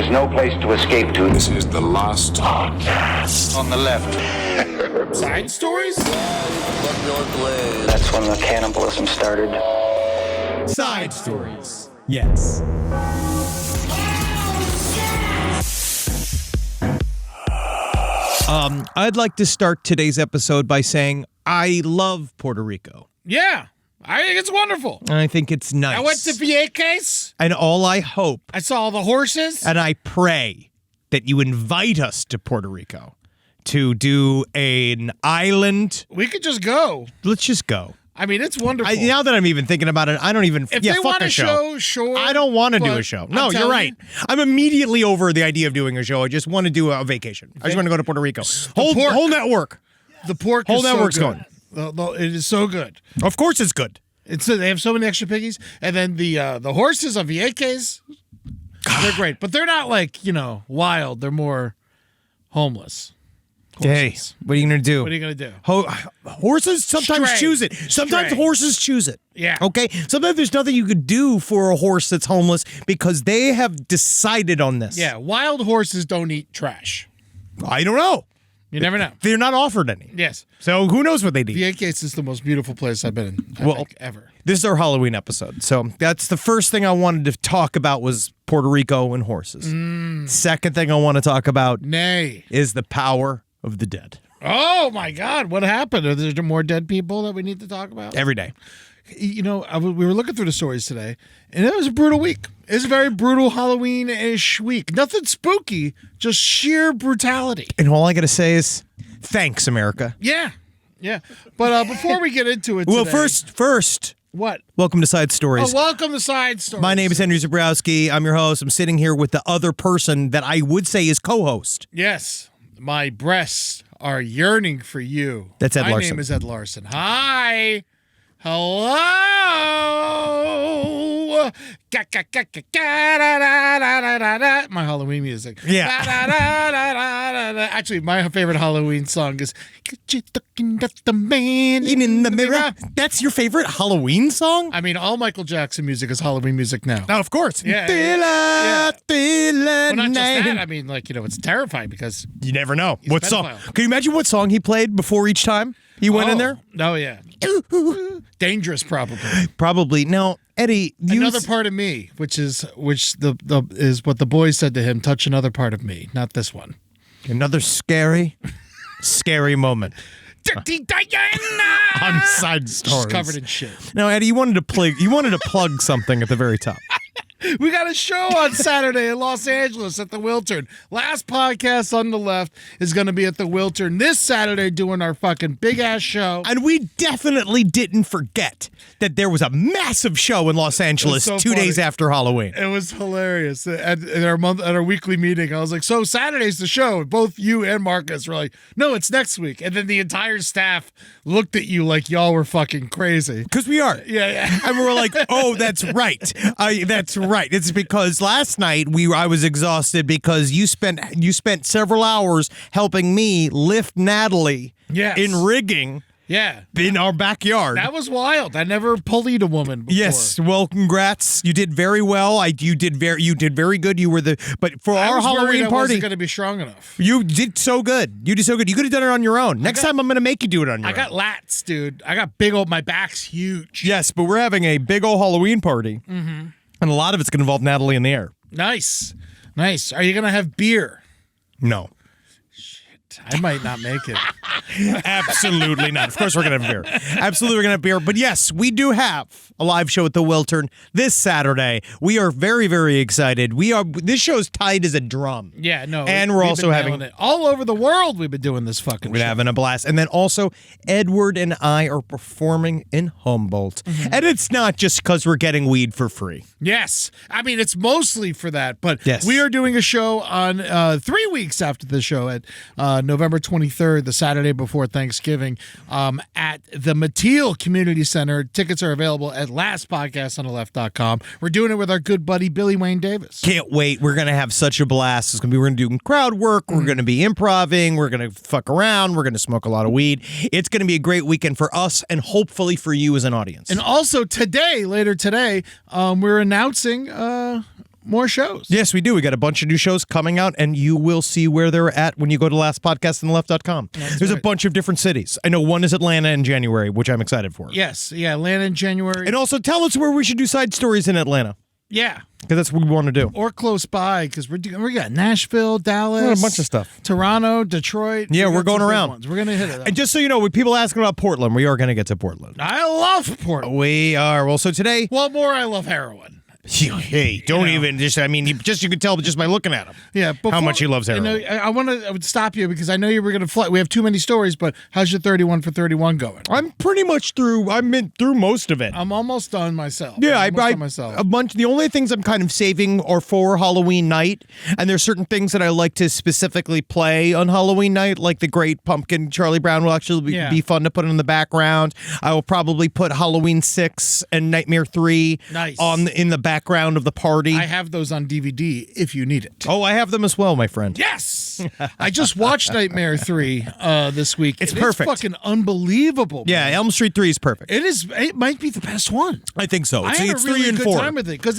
There's no place to escape to. This is the last podcast. On the left. Side stories? That's when the cannibalism started. Side stories. Yes. I'd like to start today's episode by saying I love Puerto Rico. Yeah, I think it's wonderful. And I think it's nice. I went to Vieques. And all I hope, I saw all the horses. and I pray that you invite us to Puerto Rico to do an island. We could just go. Let's just go. I mean, it's wonderful. Now that I'm even thinking about it, I don't even. If they fuck want a a show, sure. I don't want to do but a show. I'm No, you're telling right. you, I'm immediately over the idea of doing a show. I just want to do a vacation. I just want to go to Puerto Rico. Whole network. the pork Whole is so network's good. It is so good. Of course, it's good. They have so many extra piggies, and then the horses of Vieques, they're great, but they're not like wild. They're more homeless. Hey, Horses. what are you gonna do? What are you gonna do? Horses sometimes Stray. choose it. Sometimes Stray. horses choose it. Yeah. Okay. Sometimes there's nothing you could do for a horse that's homeless because they have decided on this. Yeah, wild horses don't eat trash. I don't know. You never know. They're not offered any. Yes. So who knows what they eat? Vieques is the most beautiful place I've been in, I think, ever. This is our Halloween episode. So that's the first thing I wanted to talk about was Puerto Rico and horses. Second thing I want to talk about Nay. is the power of the dead. Oh, my God. What happened? Are there more dead people that we need to talk about? Every day. We were looking through the stories today, and it was a brutal week. It was a very brutal Halloween-ish week. Nothing spooky, just sheer brutality. And all I got to say is thanks, America. Yeah. Yeah. But before we get into it Well, today, first, what? welcome to Side Stories. Oh, welcome to Side Stories. My name is Henry Zabrowski. I'm your host. I'm sitting here with the other person that I would say is co-host. Yes. My breasts are yearning for you. That's Ed My Larson. name is Ed Larson. Hi. Hello. My Halloween music. Yeah. Actually, my favorite Halloween song is "Get You Looking at the Man In the mirror. That's your favorite Halloween song? I mean, all Michael Jackson music is Halloween music now. Oh, of course. Yeah, Feel yeah. it, feel Well, it not just night. that. I mean, it's terrifying because You never know. He's What a song? pedophile. Can you imagine what song he played before each time he went in there? Oh yeah, dangerous probably. Probably. Now, Eddie, Another part of me, which is what the boys said to him. Touch another part of me, not this one. another scary moment Dirty Diana on Side Stories. She's covered in shit. Now, Eddie, you wanted to plug something at the very top. We got a show on Saturday in Los Angeles at the Wiltern. Last podcast on the left is going to be at the Wiltern this Saturday doing our fucking big-ass show. And we definitely didn't forget that there was a massive show in Los Angeles so 2 funny. days after Halloween. It was hilarious. At our weekly meeting, I was like, so Saturday's the show. Both you and Marcus were like, no, it's next week. And then the entire staff looked at you like y'all were fucking crazy. Because we are. Yeah. And we were like, oh, that's right. That's right. It's because last night I was exhausted because you spent several hours helping me lift Natalie Yes. in rigging Yeah. in our backyard. That was wild. I never bullied a woman before. Yes, well, congrats. You did very well. You did very good. You were but for I our was worried Halloween I party, wasn't going to be strong enough. you did so good. You did so good. You could have done it on your own. Next time I'm going to make you do it on your own. I got lats, dude. I got big old, my back's huge. Yes, but we're having a big old Halloween party. Mm-hmm. And a lot of it's going to involve Natalie in the air. Nice. Are you going to have beer? No. I might not make it. Absolutely not. Of course we're going to have beer. Absolutely we're going to have beer. But yes, we do have a live show at the Wiltern this Saturday. We are very, very excited. This show's tight as a drum. Yeah, no. And we're we've also been having nailing it. All over the world we've been doing this fucking We're show. having a blast. And then also, Edward and I are performing in Humboldt. Mm-hmm. And it's not just because we're getting weed for free. Yes. I mean, it's mostly for that, but Yes. we are doing a show on 3 weeks after the show at November 23rd, the Saturday before Thanksgiving, at the Mateel Community Center. Tickets are available at lastpodcastontheleft.com. We're doing it with our good buddy, Billy Wayne Davis. Can't wait. We're going to have such a blast. We're going to do crowd work. We're going to be improving. We're going to fuck around. We're going to smoke a lot of weed. It's going to be a great weekend for us and hopefully for you as an audience. And also later today, we're announcing more shows. Yes, we do. We got a bunch of new shows coming out, and you will see where they're at when you go to lastpodcastonleft.com. There's a bunch of different cities. I know one is Atlanta in January, which I'm excited for. Yes, yeah, Atlanta in January. And also tell us where we should do side stories in Atlanta, Yeah. because that's what we want to do. Or close by, because we got Nashville, Dallas, A bunch of stuff. Toronto, Detroit. Yeah, We we're got going some big around. ones. We're gonna hit it. And just so you know, with people asking about Portland, we are going to get to Portland. I love Portland. We are. Well, so today... Well, more I love heroin. Hey, don't even just, I mean, you can tell just by looking at him. Yeah, how much he loves heroin. I would stop you because I know you were going to fly. We have too many stories, but how's your 31 for 31 going? I'm pretty much through. I've been through most of it. I'm almost done myself. Yeah, I'm almost I done myself. a bunch. The only things I'm kind of saving are for Halloween night, and there's certain things that I like to specifically play on Halloween night, like the Great Pumpkin. Charlie Brown will actually be fun to put in the background. I will probably put Halloween 6 and Nightmare 3 in the background of the party. I have those on DVD if you need it. Oh, I have them as well, my friend. Yes! I just watched Nightmare 3 this week. It's perfect. It's fucking unbelievable. Yeah, man. Elm Street 3 is perfect. It might be the best one. I think so. I had It's a really 3 and good 4. time with it because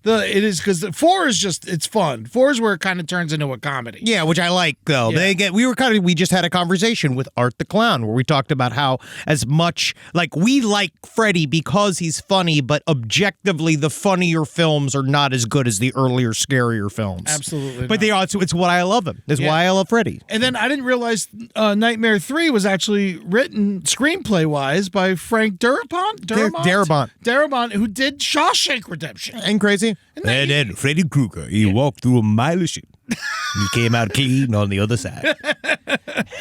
because 4 is just it's fun. 4 is where it kind of turns into a comedy. Yeah, which I like though. Yeah. We just had a conversation with Art the Clown where we talked about how as much like we like Freddy because he's funny, but objectively the funnier films are not as good as the earlier, scarier films. Absolutely But not. they are. It's what I love him. It's why I love Freddy. And then I didn't realize Nightmare 3 was actually written screenplay-wise by Frank Darabont, who did Shawshank Redemption. Ain't crazy? And then Freddy Krueger, he walked through a mile of shit. He came out clean on the other side.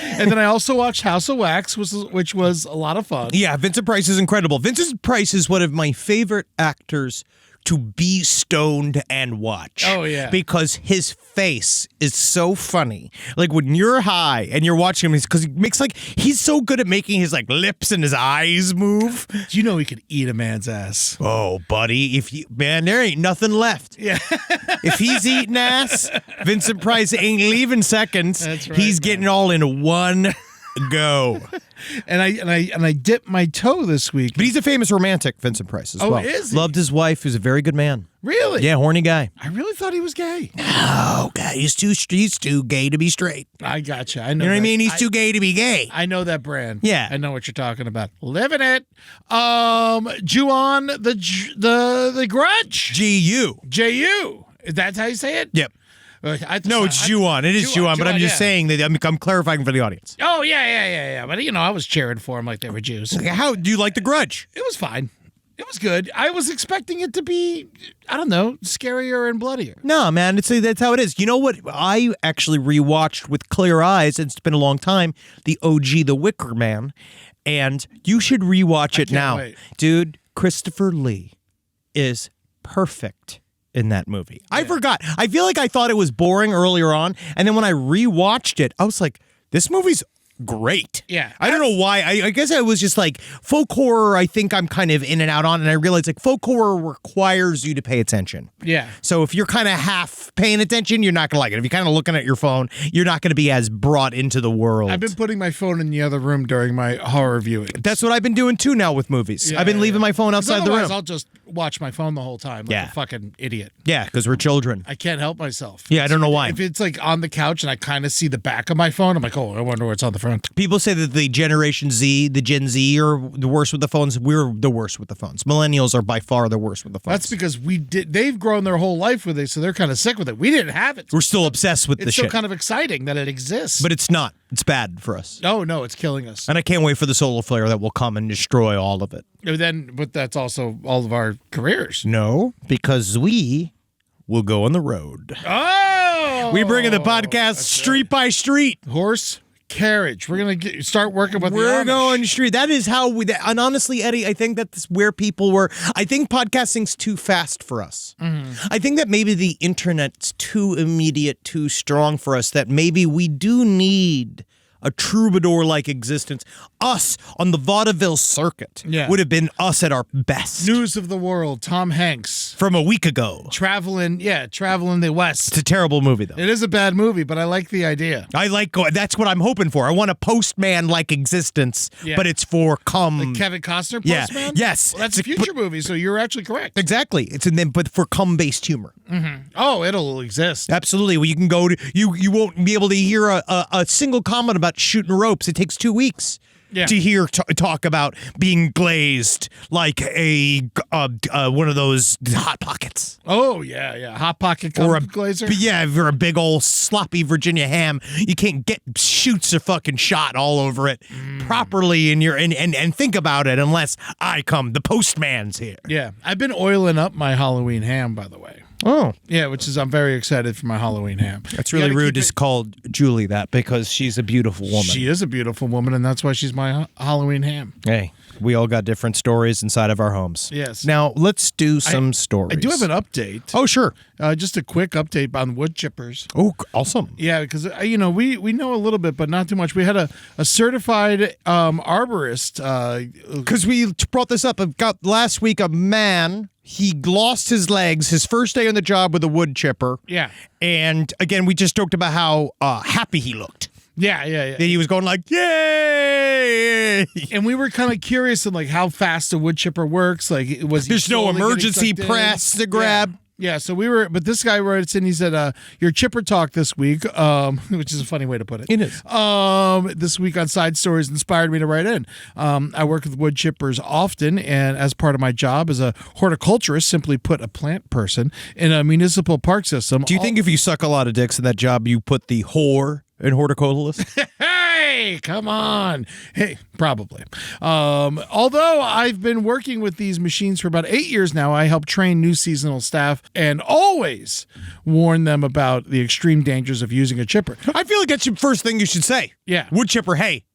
And then I also watched House of Wax, which was a lot of fun. Yeah, Vincent Price is incredible. Vincent Price is one of my favorite actors to be stoned and watch. Oh, yeah. Because his face is so funny. Like when you're high and you're watching him, because he makes he's so good at making his lips and his eyes move. Do you know he could eat a man's ass? Oh, buddy, there ain't nothing left. Yeah. If he's eating ass, Vincent Price ain't leaving seconds. That's right, He's man. getting all in one go. And I dipped my toe this week. But he's a famous romantic, Vincent Price, as well. Is he? Loved his wife. He was a very good man. Really? Yeah, horny guy. I really thought he was gay. Oh, God, he's too gay to be straight. I gotcha. I know. You know what I mean? He's too gay to be gay. I know that brand. Yeah. I know what you're talking about. Living it. Ju-on the Grudge. G-U. J-U. That's how you say it? Yep. No, it's Ju-on. It is Ju-on, but I'm just saying that I'm clarifying for the audience. Oh, yeah. But, I was cheering for them like they were Jews. How do you like The Grudge? It was fine. It was good. I was expecting it to be, I don't know, scarier and bloodier. No, man, that's how it is. You know what? I actually rewatched with clear eyes, and it's been a long time, the OG The Wicker Man, and you should rewatch it now. Wait. Dude, Christopher Lee is perfect in that movie. Yeah. I forgot. I feel like I thought it was boring earlier on, and then when I rewatched it, I was like, this movie's great. Yeah. I don't know why. I guess I was just like, folk horror, I think I'm kind of in and out on, and I realized folk horror requires you to pay attention. Yeah. So if you're kind of half paying attention, you're not going to like it. If you're kind of looking at your phone, you're not going to be as brought into the world. I've been putting my phone in the other room during my horror viewing. That's what I've been doing too now with movies. Yeah, I've been leaving my phone outside the room. I'll just watch my phone the whole time like a fucking idiot. Yeah, because we're children. I can't help myself. Yeah, I don't know why. If it's on the couch and I kind of see the back of my phone, I'm like, oh, I wonder what's on the front. People say that the Generation Z, the Gen Z are the worst with the phones. We're the worst with the phones. Millennials are by far the worst with the phones. That's because they've grown their whole life with it, so they're kind of sick with it. We didn't have it. We're still obsessed with the It's so shit. kind of exciting that it exists. But it's not. It's bad for us. Oh, no, it's killing us. And I can't wait for the solar flare that will come and destroy all of it. But that's also all of our careers. No, because we will go on the road. Oh! We bring in the podcast street by street. Horse carriage. We're going to start working with the We're Amish. going street. That is how we, and honestly, Eddie, I think that's where people were. I think podcasting's too fast for us. Mm-hmm. I think that maybe the internet's too immediate, too strong for us, that maybe we do need a troubadour-like existence. Us on the vaudeville circuit would have been us at our best. News of the World, Tom Hanks. From a week ago. Traveling the West. It's a terrible movie, though. It is a bad movie, but I like the idea. That's what I'm hoping for. I want a postman-like existence, but it's for Like Kevin Costner postman? Yes. Well, that's a future movie, so you're actually correct. Exactly. But for cum-based humor. Mm-hmm. Oh, it'll exist. Absolutely. Well, you can go to you won't be able to hear a single comment about shooting ropes. It takes 2 weeks. To hear talk about being glazed like a one of those Hot Pockets. Oh, yeah. Hot Pocket glazer? Yeah, if you're a big old sloppy Virginia ham, you can't get shoots of fucking shot all over it properly and think about it unless I come. The postman's here. Yeah. I've been oiling up my Halloween ham, by the way. Oh. Yeah, I'm very excited for my Halloween ham. That's really rude to call Julie that because she's a beautiful woman. She is a beautiful woman, and that's why she's my Halloween ham. Hey, we all got different stories inside of our homes. Yes. Now, let's do some stories. I do have an update. Oh, sure. Just a quick update on wood chippers. Oh, awesome. Yeah, because, we know a little bit, but not too much. We had a certified arborist. Because we brought this up. I've got last week a man... He lost his legs his first day on the job with a wood chipper. Yeah. And again, we just talked about how happy he looked. Yeah. He was going like, yay! And we were kind of curious on like how fast a wood chipper works. Like, there's no emergency press to grab. Yeah, so but this guy writes in, he said, your chipper talk this week, which is a funny way to put it. It is. This week on Side Stories inspired me to write in. I work with wood chippers often, and as part of my job as a horticulturist, simply put a plant person, in a municipal park system. Do you think if you suck a lot of dicks in that job, you put the whore in horticulturist? Hey, come on. Hey, probably. Although I've been working with these machines for about 8 years now, I help train new seasonal staff and always warn them about the extreme dangers of using a chipper. I feel like that's the first thing you should say. Yeah. Wood chipper, hey,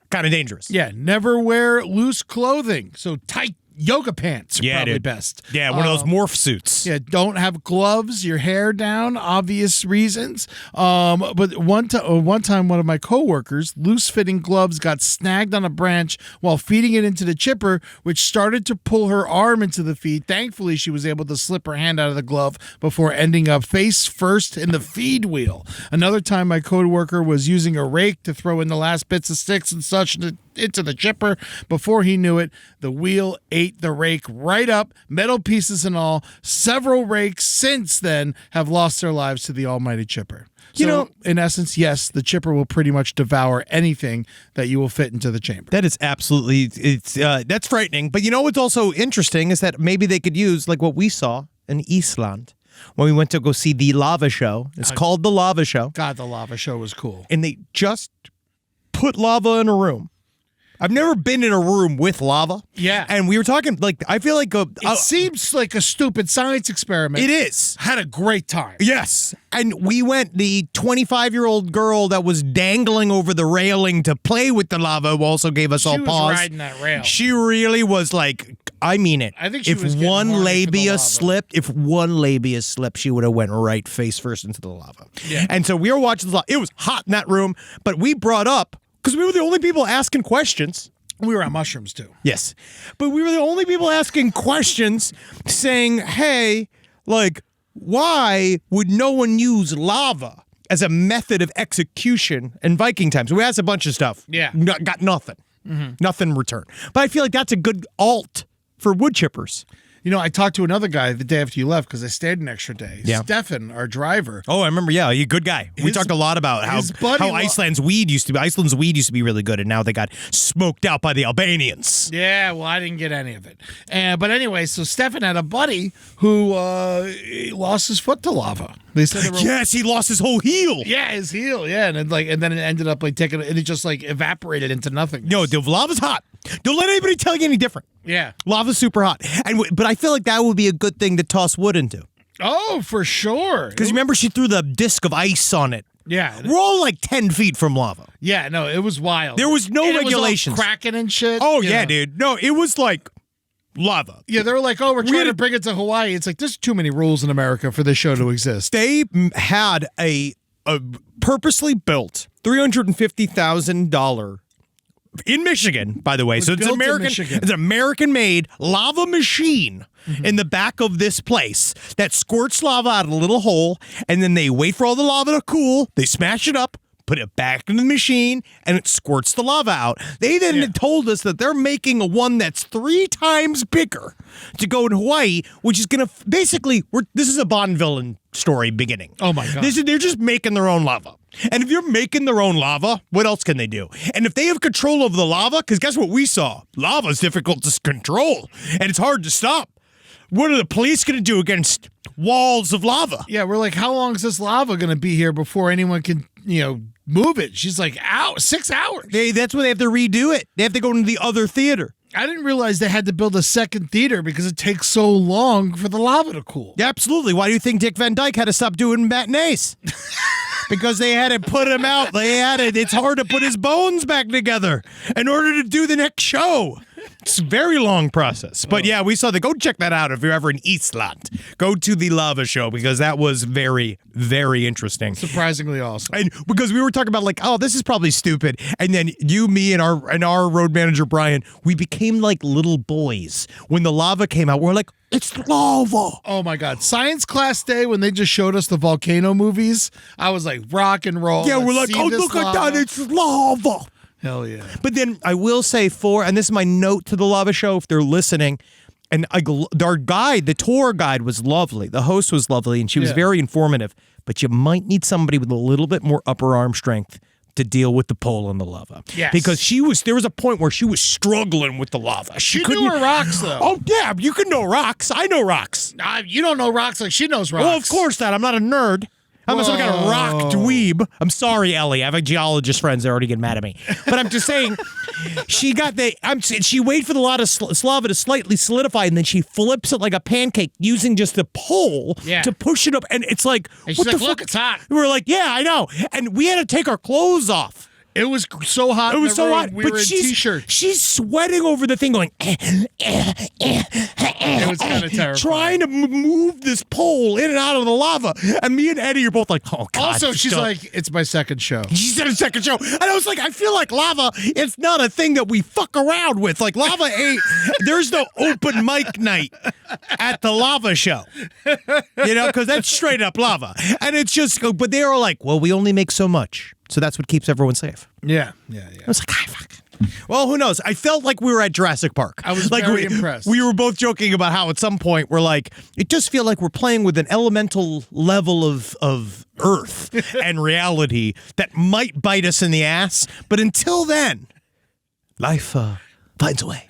kind of dangerous. Yeah, never wear loose clothing. So tight yoga pants are probably best. Yeah, one of those morph suits. Yeah, don't have gloves, your hair down, obvious reasons. But one time, one of my coworkers, loose-fitting gloves got snagged on a branch while feeding it into the chipper, which started to pull her arm into the feed. Thankfully, she was able to slip her hand out of the glove before ending up face first in the feed wheel. Another time, my coworker was using a rake to throw in the last bits of sticks and such into the chipper. Before he knew it, the wheel ate the rake right up, metal pieces and all. Several rakes since then have lost their lives to the almighty chipper. So, in essence, yes, the chipper will pretty much devour anything that you will fit into the chamber. That is absolutely, that's frightening. But you know what's also interesting is that maybe they could use, like what we saw in Iceland when we went to go see the lava show. It's called the lava show. God, the lava show was cool. And they just put lava in a room. I've never been in a room with lava. Yeah. And we were talking, like, I feel like it seems like a stupid science experiment. It is. Had a great time. Yes. And we went, the 25-year-old girl that was dangling over the railing to play with the lava who also gave us all pause. She was riding that rail. She really was like, I mean it. I think she was getting horny for the lava. If one labia slipped, she would have went right face first into the lava. Yeah. And so we were watching the lava. It was hot in that room, but we brought up, because we were the only people asking questions. We were on mushrooms, too. Yes. But we were the only people asking questions saying, hey, like, why would no one use lava as a method of execution in Viking times? We asked a bunch of stuff. Yeah. Got nothing. Mm-hmm. Nothing in return. But I feel like that's a good alt for wood chippers. You know, I talked to another guy the day after you left because I stayed an extra day. Yeah. Stefan, our driver. Oh, I remember. Yeah, you're a good guy. We talked a lot about how Iceland's weed used to be really good, and now they got smoked out by the Albanians. Yeah, well, I didn't get any of it. But anyway, so Stefan had a buddy who lost his foot to lava. They said yes, he lost his whole heel. Yeah, his heel. Yeah, and then it ended up like taking, and it just like evaporated into nothing. No, the lava's hot. Don't let anybody tell you any different. Yeah, lava's super hot, but I feel like that would be a good thing to toss wood into. Oh, for sure. Because remember, she threw the disc of ice on it. Yeah, we're all like 10 feet from lava. Yeah, no, it was wild. There was no regulations. It was all cracking and shit. Oh yeah, dude. No, it was like lava. Yeah, they were like, oh, we're trying to bring it to Hawaii. It's like, there's too many rules in America for this show to exist. They had a purposely built $350,000 in Michigan, by the way. So it's built in American. Michigan. It's an American-made lava machine in the back of this place that squirts lava out of a little hole, and then they wait for all the lava to cool. They smash it up, put it back in the machine, and it squirts the lava out. They then told us that they're making one that's 3 times bigger to go in Hawaii, which is going to basically, this is a Bond villain story beginning. Oh my God. They're just making their own lava. And if you're making their own lava, what else can they do? And if they have control of the lava, because guess what we saw? Lava is difficult to control, and it's hard to stop. What are the police going to do against walls of lava? Yeah, we're like, how long is this lava going to be here before anyone can, move it? She's like, 6 hours. That's why they have to redo it. They have to go into the other theater. I didn't realize they had to build a second theater because it takes so long for the lava to cool. Yeah, absolutely. Why do you think Dick Van Dyke had to stop doing matinees? Because they had to put him out. It's hard to put his bones back together in order to do the next show. It's a very long process. But yeah, we saw go check that out if you're ever in Iceland. Go to the lava show because that was very, very interesting. Surprisingly awesome. And because we were talking about this is probably stupid. And then you, me, and our road manager, Brian, we became like little boys. When the lava came out, we're like, it's lava. Oh my God. Science class day, when they just showed us the volcano movies, I was like, rock and roll. Yeah, we're like, oh, look at that. It's lava. Hell yeah. But then I will say and this is my note to the lava show if they're listening, and our guide, the tour guide was lovely. The host was lovely, and she was very informative. But you might need somebody with a little bit more upper arm strength to deal with the pole and the lava. Yes. Because there was a point where she was struggling with the lava. She knew her rocks, though. Oh, yeah, you can know rocks. I know rocks. You don't know rocks like she knows rocks. Well, of course not. I'm not a nerd. I'm some kind of rock dweeb. I'm sorry, Ellie. I have a geologist friends that already get mad at me. But I'm just saying, she waited for the lava to slightly solidify, and then she flips it like a pancake using just the pole to push it up. And it's like, and what she's the like, fuck? look, it's hot. We were like, yeah, I know. And we had to take our clothes off. It was so hot. It was so hot. We were in t-shirts. She's sweating over the thing, going. It was kind of terrifying. Trying to move this pole in and out of the lava, and me and Eddie are both like, "Oh God!" Also, she's like, "It's my second show." She said a second show, and I was like, "I feel like lava. It's not a thing that we fuck around with. Like lava ain't. There's no open mic night at the lava show, because that's straight up lava. And it's just. But they are like, well, we only make so much." So that's what keeps everyone safe. Yeah. I was like, fuck. Well, who knows? I felt like we were at Jurassic Park. I was very impressed. We were both joking about how at some point we're like, it just feels like we're playing with an elemental level of Earth and reality that might bite us in the ass. But until then, life finds a way.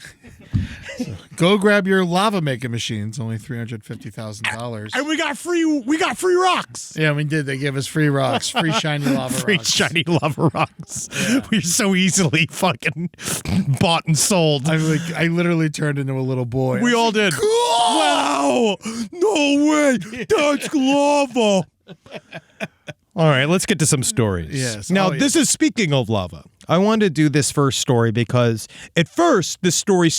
Go grab your lava making machine. It's only $350,000. And we got free rocks. Yeah, we did. They gave us free rocks, free shiny lava Free rocks. shiny lava rocks. Yeah. We're so easily fucking bought and sold. I literally turned into a little boy. We all did. Cool! Wow! No way! That's lava! All right, let's get to some stories. Yes. Now, this is speaking of lava. I wanted to do this first story because at first this story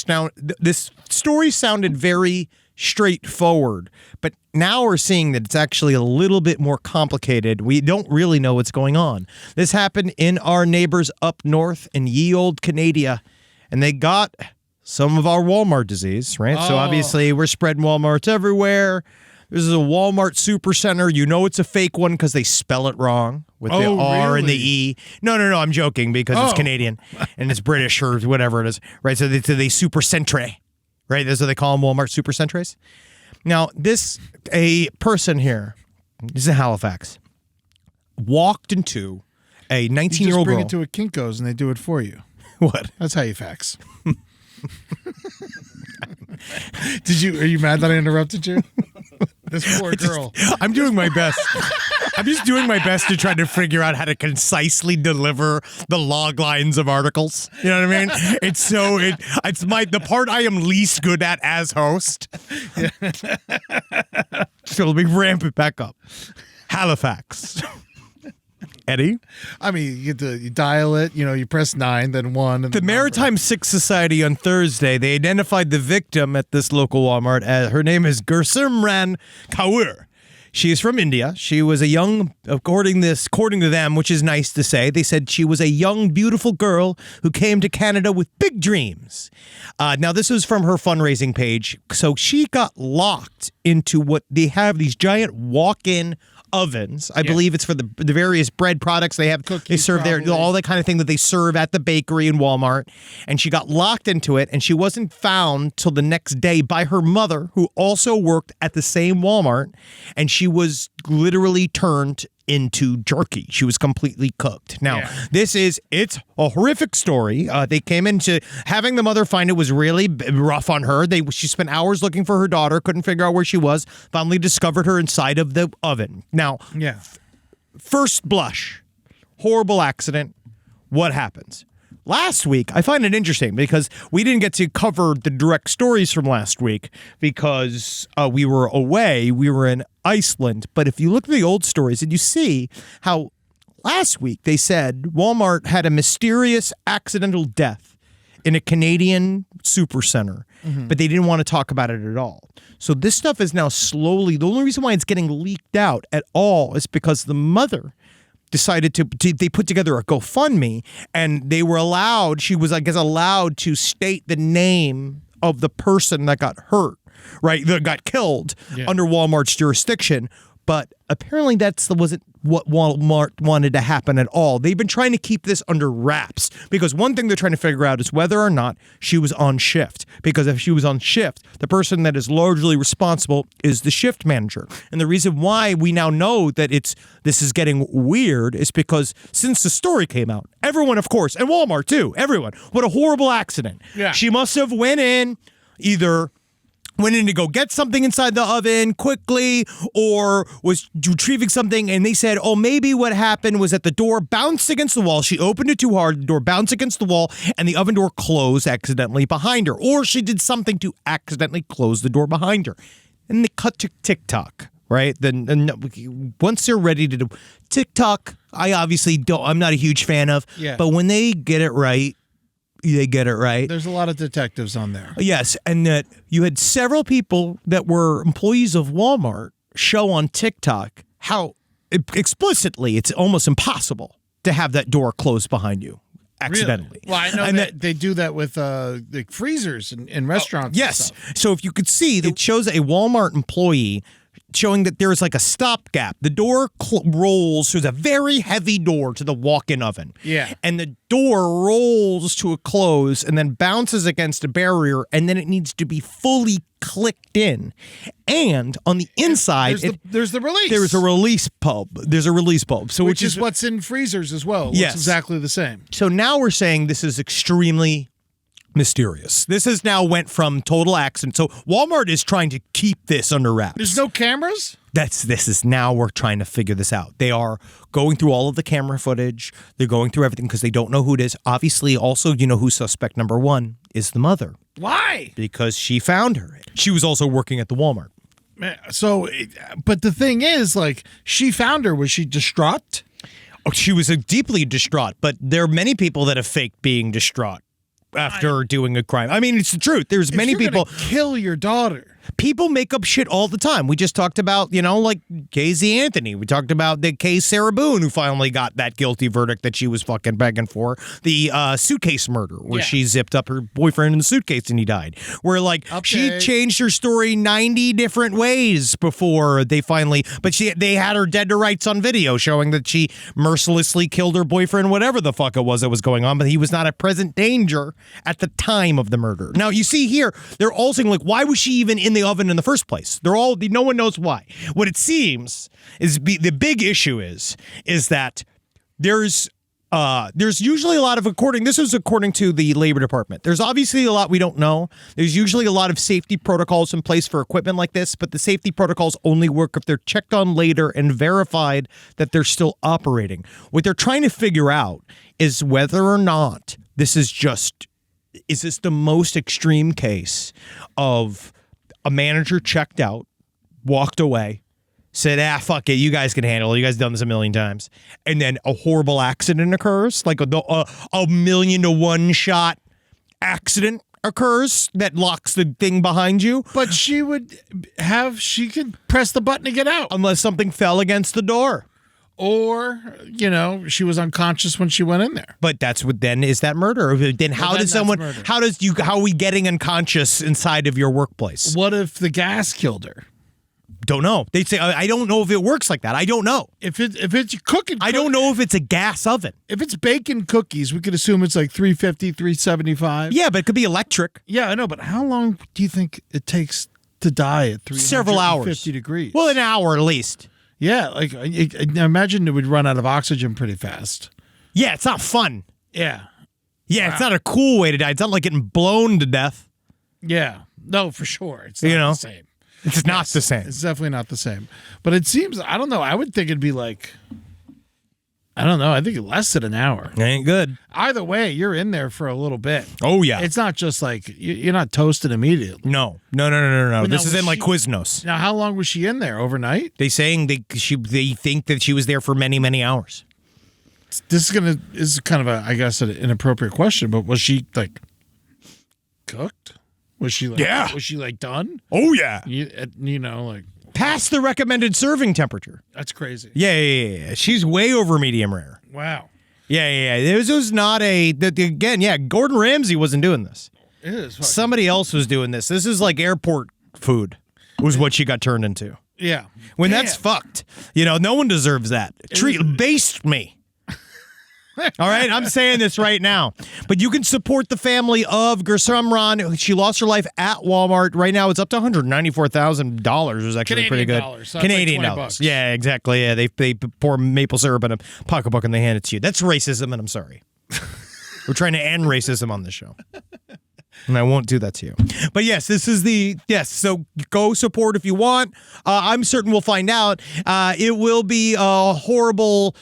sounded very straightforward, but now we're seeing that it's actually a little bit more complicated. We don't really know what's going on. This happened in our neighbors up north in ye old Canada, and they got some of our Walmart disease, right? So obviously we're spreading Walmarts everywhere. This is a Walmart Supercenter. You know it's a fake one because they spell it wrong with the R and the E. No, I'm joking because it's Canadian and it's British or whatever it is, right? So they Supercentre, right? That's what they call them, Walmart Supercentres. Now, a person here, this is in Halifax, walked into a 19-year-old girl. You just bring it to a Kinko's and they do it for you. What? That's how you fax. Are you mad that I interrupted you? This poor girl. I'm doing my best. I'm just doing my best to try to figure out how to concisely deliver the log lines of articles. You know what I mean? It's the part I am least good at as host. So let me ramp it back up. Halifax. Eddie? I mean, you dial it, you press 9, then 1. And the Maritime Six Society on Thursday, they identified the victim at this local Walmart as, her name is Gursimran Kaur. She is from India. She was a young, according to them, which is nice to say, they said she was a young, beautiful girl who came to Canada with big dreams. Now, this was from her fundraising page. So she got locked into what they have, these giant walk-in ovens. I believe it's for the various bread products they have. Cookies, they serve there, probably. all that kind of thing that they serve at the bakery and Walmart. And she got locked into it, and she wasn't found till the next day by her mother, who also worked at the same Walmart. And she was literally turned into jerky. She was completely cooked. Now, it's a horrific story. They came into having the mother find it was really rough on her. She spent hours looking for her daughter, couldn't figure out where she was, finally discovered her inside of the oven. Now, first blush, horrible accident. What happens? Last week, I find it interesting because we didn't get to cover the direct stories from last week because we were away. We were in Iceland. But if you look at the old stories and you see how last week they said Walmart had a mysterious accidental death in a Canadian supercenter, but they didn't want to talk about it at all. So this stuff is now slowly, the only reason why it's getting leaked out at all is because the mother decided they put together a GoFundMe, and they were allowed, she was, I guess, allowed to state the name of the person that got hurt, right, that got killed under Walmart's jurisdiction. But apparently wasn't what Walmart wanted to happen at all. They've been trying to keep this under wraps because one thing they're trying to figure out is whether or not she was on shift. Because if she was on shift, the person that is largely responsible is the shift manager. And the reason why we now know that this is getting weird is because since the story came out, everyone, of course, and Walmart too, everyone, what a horrible accident. Yeah. She must have went in to go get something inside the oven quickly or was retrieving something, and they said, oh, maybe what happened was that the door bounced against the wall. She opened it too hard, the door bounced against the wall, and the oven door closed accidentally behind her. Or she did something to accidentally close the door behind her. And they cut to TikTok, right? Then once they're ready to do TikTok, I'm not a huge fan of, but when they get it right, they get it right. There's a lot of detectives on there. Yes, and that you had several people that were employees of Walmart show on TikTok how explicitly it's almost impossible to have that door closed behind you accidentally. Really? Well, I know that they do that with the freezers in restaurants. Yes. And stuff. So if you could see, it shows a Walmart employee showing that there's like a stopgap. The door rolls. There's a very heavy door to the walk-in oven. Yeah. And the door rolls to a close and then bounces against a barrier, and then it needs to be fully clicked in. And on the inside, there's the release. There's a release bulb. There's a release bulb. So which is what's in freezers as well. Yes. It's exactly the same. So now we're saying this is extremely mysterious. This has now went from total accident. So Walmart is trying to keep this under wraps. There's no cameras? Now we're trying to figure this out. They are going through all of the camera footage. They're going through everything because they don't know who it is. Obviously, also, you know who suspect number one is the mother. Why? Because she found her. She was also working at the Walmart. So, but the thing is, like, she found her. Was she distraught? Oh, she was deeply distraught, but there are many people that have faked being distraught after doing a crime. I mean, it's the truth. There's many people kill your daughter. People make up shit all the time. We just talked about, like Casey Anthony. We talked about the case Sarah Boone, who finally got that guilty verdict that she was fucking begging for. The suitcase murder, where she zipped up her boyfriend in the suitcase and he died. Where she changed her story 90 different ways before they finally, but they had her dead to rights on video showing that she mercilessly killed her boyfriend, whatever the fuck it was that was going on, but he was not a present danger at the time of the murder. Now you see here, they're all saying why was she even in the oven in the first place? No one knows why. What it seems is the big issue is that there's usually a lot of this is according to the Labor Department. There's obviously a lot we don't know. There's usually a lot of safety protocols in place for equipment like this, but the safety protocols only work if they're checked on later and verified that they're still operating. What they're trying to figure out is whether or not is this the most extreme case of a manager checked out, walked away, said, fuck it, you guys can handle it. You guys have done this a million times. And then a horrible accident occurs, like a 1,000,000 to 1 shot accident, occurs that locks the thing behind you. But she could press the button to get out. Unless something fell against the door. Or, she was unconscious when she went in there. But that's what then is that murder? Then how are we getting unconscious inside of your workplace? What if the gas killed her? Don't know. They'd say, I don't know if it works like that. I don't know. If it's cooking, I don't know if it's a gas oven. If it's baking cookies, we could assume it's like 350, 375. Yeah, but it could be electric. Yeah, I know. But how long do you think it takes to die at 350 Several hours. degrees? Well, an hour at least. Yeah, like I imagine it would run out of oxygen pretty fast. Yeah, it's not fun. Yeah. Yeah, It's not a cool way to die. It's not like getting blown to death. Yeah. No, for sure. It's not the same. It's not the same. It's definitely not the same. But it seems, I don't know, I would think it'd be like, I don't know, I think less than an hour. Ain't good. Either way, you're in there for a little bit. Oh, yeah. It's not just like, you're not toasted immediately. No. This is in like Quiznos. Now, how long was she in there? Overnight? They think that she was there for many, many hours. This is kind of a, I guess, an inappropriate question, but was she like cooked? Was she like, Yeah. Was she like done? Oh, yeah. Like Past the recommended serving temperature. That's crazy. Yeah. She's way over medium rare. Wow. Yeah. This was not Gordon Ramsay wasn't doing this. It is. Somebody else was doing this. This is like airport food was what she got turned into. Yeah. When that's fucked. No one deserves that. Baste me. All right, I'm saying this right now. But you can support the family of Gersamran. She lost her life at Walmart. Right now, it's up to $194,000. Is actually pretty good. So Canadian like dollars. Yeah, exactly. Yeah, they pour maple syrup in a pocketbook and they hand it to you. That's racism, and I'm sorry. We're trying to end racism on this show. And I won't do that to you. But yes, so go support if you want. I'm certain we'll find out. It will be a horrible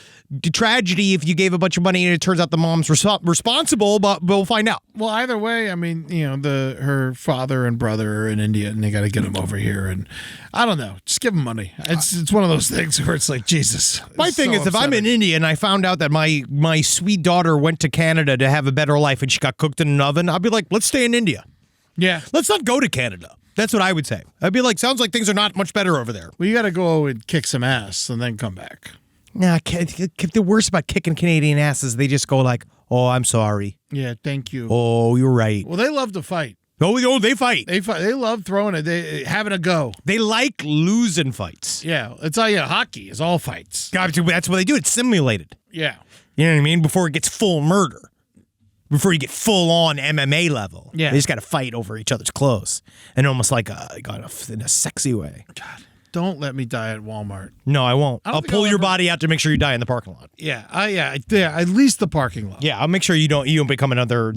tragedy if you gave a bunch of money and it turns out the mom's responsible, but we'll find out. Well, either way, I mean, her father and brother are in India and they got to get them over here. And I don't know, just give them money. It's one of those things where it's like, Jesus. My thing is, if I'm in India and I found out that my sweet daughter went to Canada to have a better life and she got cooked in an oven, I'd be like, let's stay in India. Yeah. Let's not go to Canada. That's what I would say. I'd be like, sounds like things are not much better over there. Well, you got to go and kick some ass and then come back. Nah, the worst about kicking Canadian asses, they just go like, oh, I'm sorry. Yeah, thank you. Oh, you're right. Well, they love to fight. Oh, they fight. They fight. They love throwing it. They having a go. They like losing fights. Yeah, it's all hockey is all fights. God, that's what they do. It's simulated. Yeah. You know what I mean? Before it gets full murder. Before you get full on MMA level. Yeah. They just got to fight over each other's clothes. And almost like in a sexy way. God. Don't let me die at Walmart. No, I won't. I'll pull your body out to make sure you die in the parking lot. Yeah, at least the parking lot. Yeah, I'll make sure you don't become another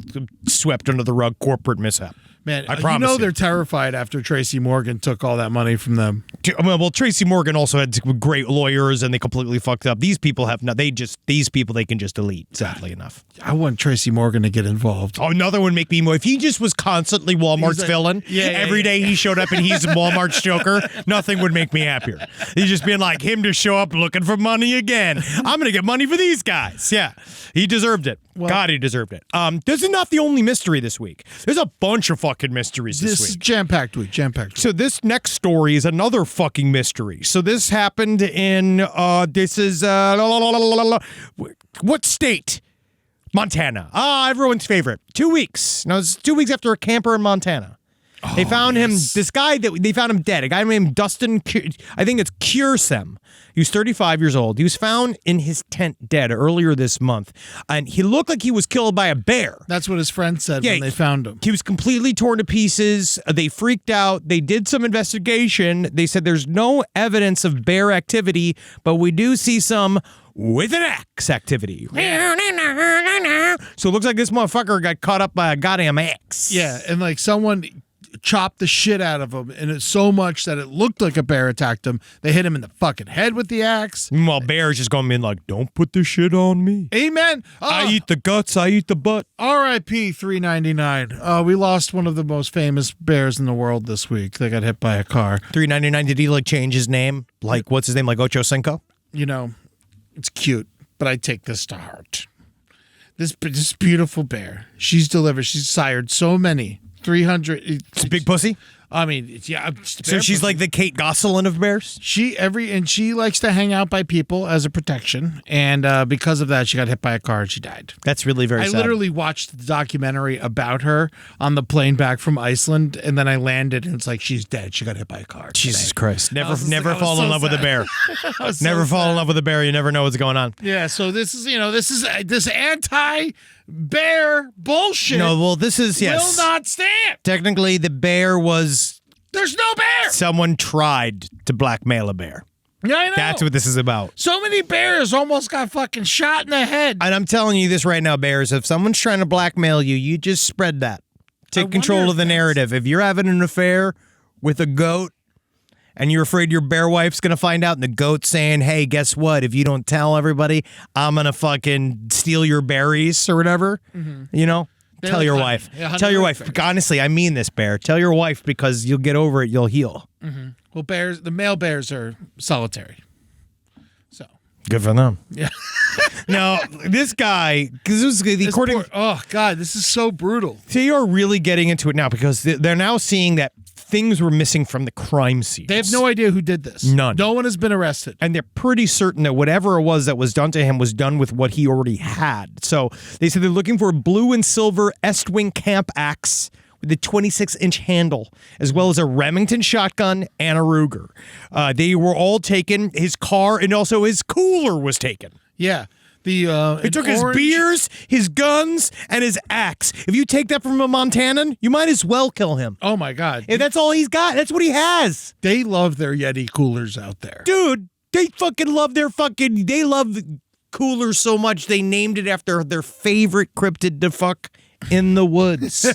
swept under the rug corporate mishap. Man, I promise you. They're terrified after Tracy Morgan took all that money from them. Well, Tracy Morgan also had great lawyers, and they completely fucked up. These people have not. These people they can just delete. Sadly enough, I want Tracy Morgan to get involved. Oh, another one make me more. If he just was constantly Walmart's villain, every day he showed up and he's Walmart's Joker, nothing would make me happier. He's just being like him to show up looking for money again. I'm gonna get money for these guys. Yeah, he deserved it. Well, God, he deserved it. This is not the only mystery this week. There's a bunch of fucking mysteries this week. This is jam-packed week. So this next story is another fucking mystery. So this happened in, what state? Montana. Everyone's favorite. 2 weeks. Now, it's 2 weeks after a camper in Montana. They found him, they found him dead. A guy named Dustin, I think it's Cursem. He was 35 years old. He was found in his tent dead earlier this month. And he looked like he was killed by a bear. That's what his friend said when they found him. He was completely torn to pieces. They freaked out. They did some investigation. They said there's no evidence of bear activity, but we do see some with an axe activity. So it looks like this motherfucker got caught up by a goddamn axe. Yeah, and like someone chopped the shit out of him, and it's so much that it looked like a bear attacked him. They hit him in the fucking head with the axe. Well, bear's just going to be like, don't put this shit on me. Amen. I eat the guts, I eat the butt. R.I.P. 399. We lost one of the most famous bears in the world this week. They got hit by a car. 399, did he like change his name? Like, what's his name? Like Ocho Cinco? It's cute, but I take this to heart. This beautiful bear, she's sired so many 300. It's a big pussy. I mean, it's, yeah. Just a So bear she's pussy. like the Kate Gosselin of bears. She likes to hang out by people as a protection, and because of that, she got hit by a car and she died. That's really very I sad. literally watched the documentary about her on the plane back from Iceland, and then I landed, and it's like she's dead. She got hit by a car. Jesus today. Christ. Never was never so fall in love with a sad. bear. I was so Never fall in sad. love with a bear. You never know what's going on. Yeah, so this is this anti-bear bullshit. No, well, this is, yes. will not stand. Technically, the bear was There's no bear. someone tried to blackmail a bear. Yeah, I know. That's what this is about. So many bears almost got fucking shot in the head. And I'm telling you this right now, bears, if someone's trying to blackmail you, you just spread that. Take control wonder of the if that's- narrative. If you're having an affair with a goat and you're afraid your bear wife's going to find out and the goat's saying, hey, guess what? If you don't tell everybody, I'm going to fucking steal your berries or whatever, you know? Tell like your honey. wife. Yeah, honey Tell your or wife. berries. Honestly, I mean this, bear. Tell your wife because you'll get over it. You'll heal. Well, the male bears are solitary. So, Good for them. yeah. Now, this guy, because this was This according. oh, God, this is so brutal. They are really getting into it now because they're now seeing that things were missing from the crime scene. They have no idea who did this. None. No one has been arrested. And they're pretty certain that whatever it was that was done to him was done with what he already had. So they said they're looking for a blue and silver Estwing camp axe with a 26-inch handle, as well as a Remington shotgun and a Ruger. They were all taken. His car and also his cooler was taken. Yeah. The They took his beers, his guns, and his axe. If you take that from a Montanan, you might as well kill him. Oh, my God. If that's all he's got, that's what he has. They love their Yeti coolers out there. Dude, they fucking love they love coolers so much they named it after their favorite cryptid to fuck in the woods.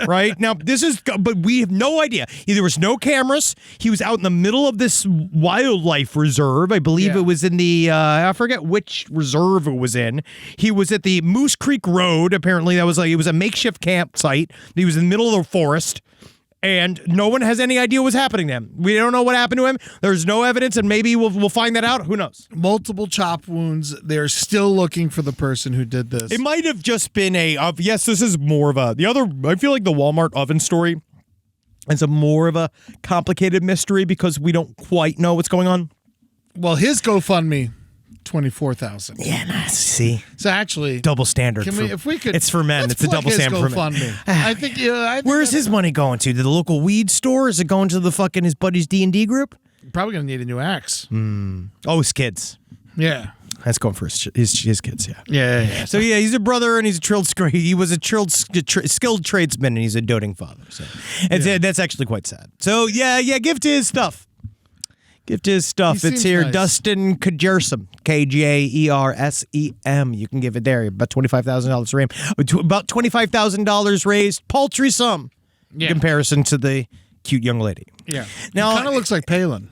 Right? Now, but we have no idea. There was no cameras. He was out in the middle of this wildlife reserve. I believe it was in the, I forget which reserve it was in. He was at the Moose Creek Road. Apparently, it was a makeshift campsite. He was in the middle of the forest. And no one has any idea what's happening to him. We don't know what happened to him. There's no evidence, and maybe we'll find that out. Who knows? Multiple chop wounds. They're still looking for the person who did this. It might have just been yes, this is more of I feel like the Walmart oven story is a more of a complicated mystery because we don't quite know what's going on. Well, his GoFundMe, $24,000. Yeah, nice. See? So actually, Double standard. can we, if we could, It's for men. let's It's a plug double his standard for men. GoFundMe. I think. Where's his money going to? To the local weed store? Is it going to the fucking his buddy's D&D group? Probably gonna need a new axe. Oh, his kids. Yeah. That's going for his kids, yeah. Yeah. So yeah, he's a brother and he's he was a skilled tradesman and he's a doting father. So that's actually quite sad. So yeah, give to his stuff. Give to his stuff. He It's seems here, nice. Dustin Kajersem, Kajersem. You can give it there. About $25,000 for him. About $25,000 raised. Paltry sum in comparison to the cute young lady. Yeah. Now Kind of looks like Palin.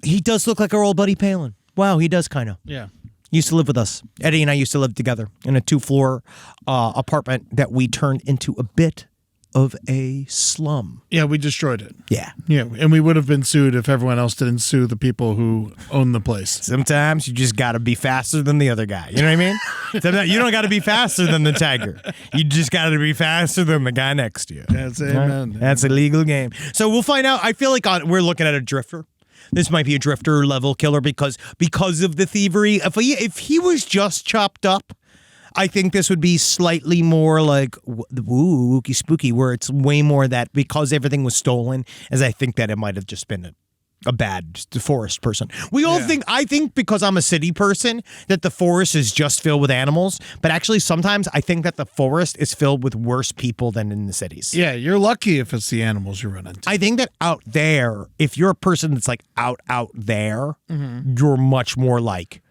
he does look like our old buddy Palin. Wow, he does kind of. Yeah. Used to live with us. Eddie and I used to live together in a 2-floor apartment that we turned into a bit of a slum. Yeah, we destroyed it. Yeah. Yeah, and we would have been sued if everyone else didn't sue the people who own the place. Sometimes you just got to be faster than the other guy. You know what I mean? Sometimes you don't got to be faster than the tiger. You just got to be faster than the guy next to you. That's amen. That's a legal game. So we'll find out. I feel like we're looking at a drifter. This might be a drifter level killer because of the thievery. If he was just chopped up, I think this would be slightly more like wooky spooky, where it's way more that because everything was stolen, as I think that it might have just been a bad forest person. We all think, I think because I'm a city person, that the forest is just filled with animals, but actually sometimes I think that the forest is filled with worse people than in the cities. Yeah, you're lucky if it's the animals you run into. I think that out there, if you're a person that's like out there, you're much more like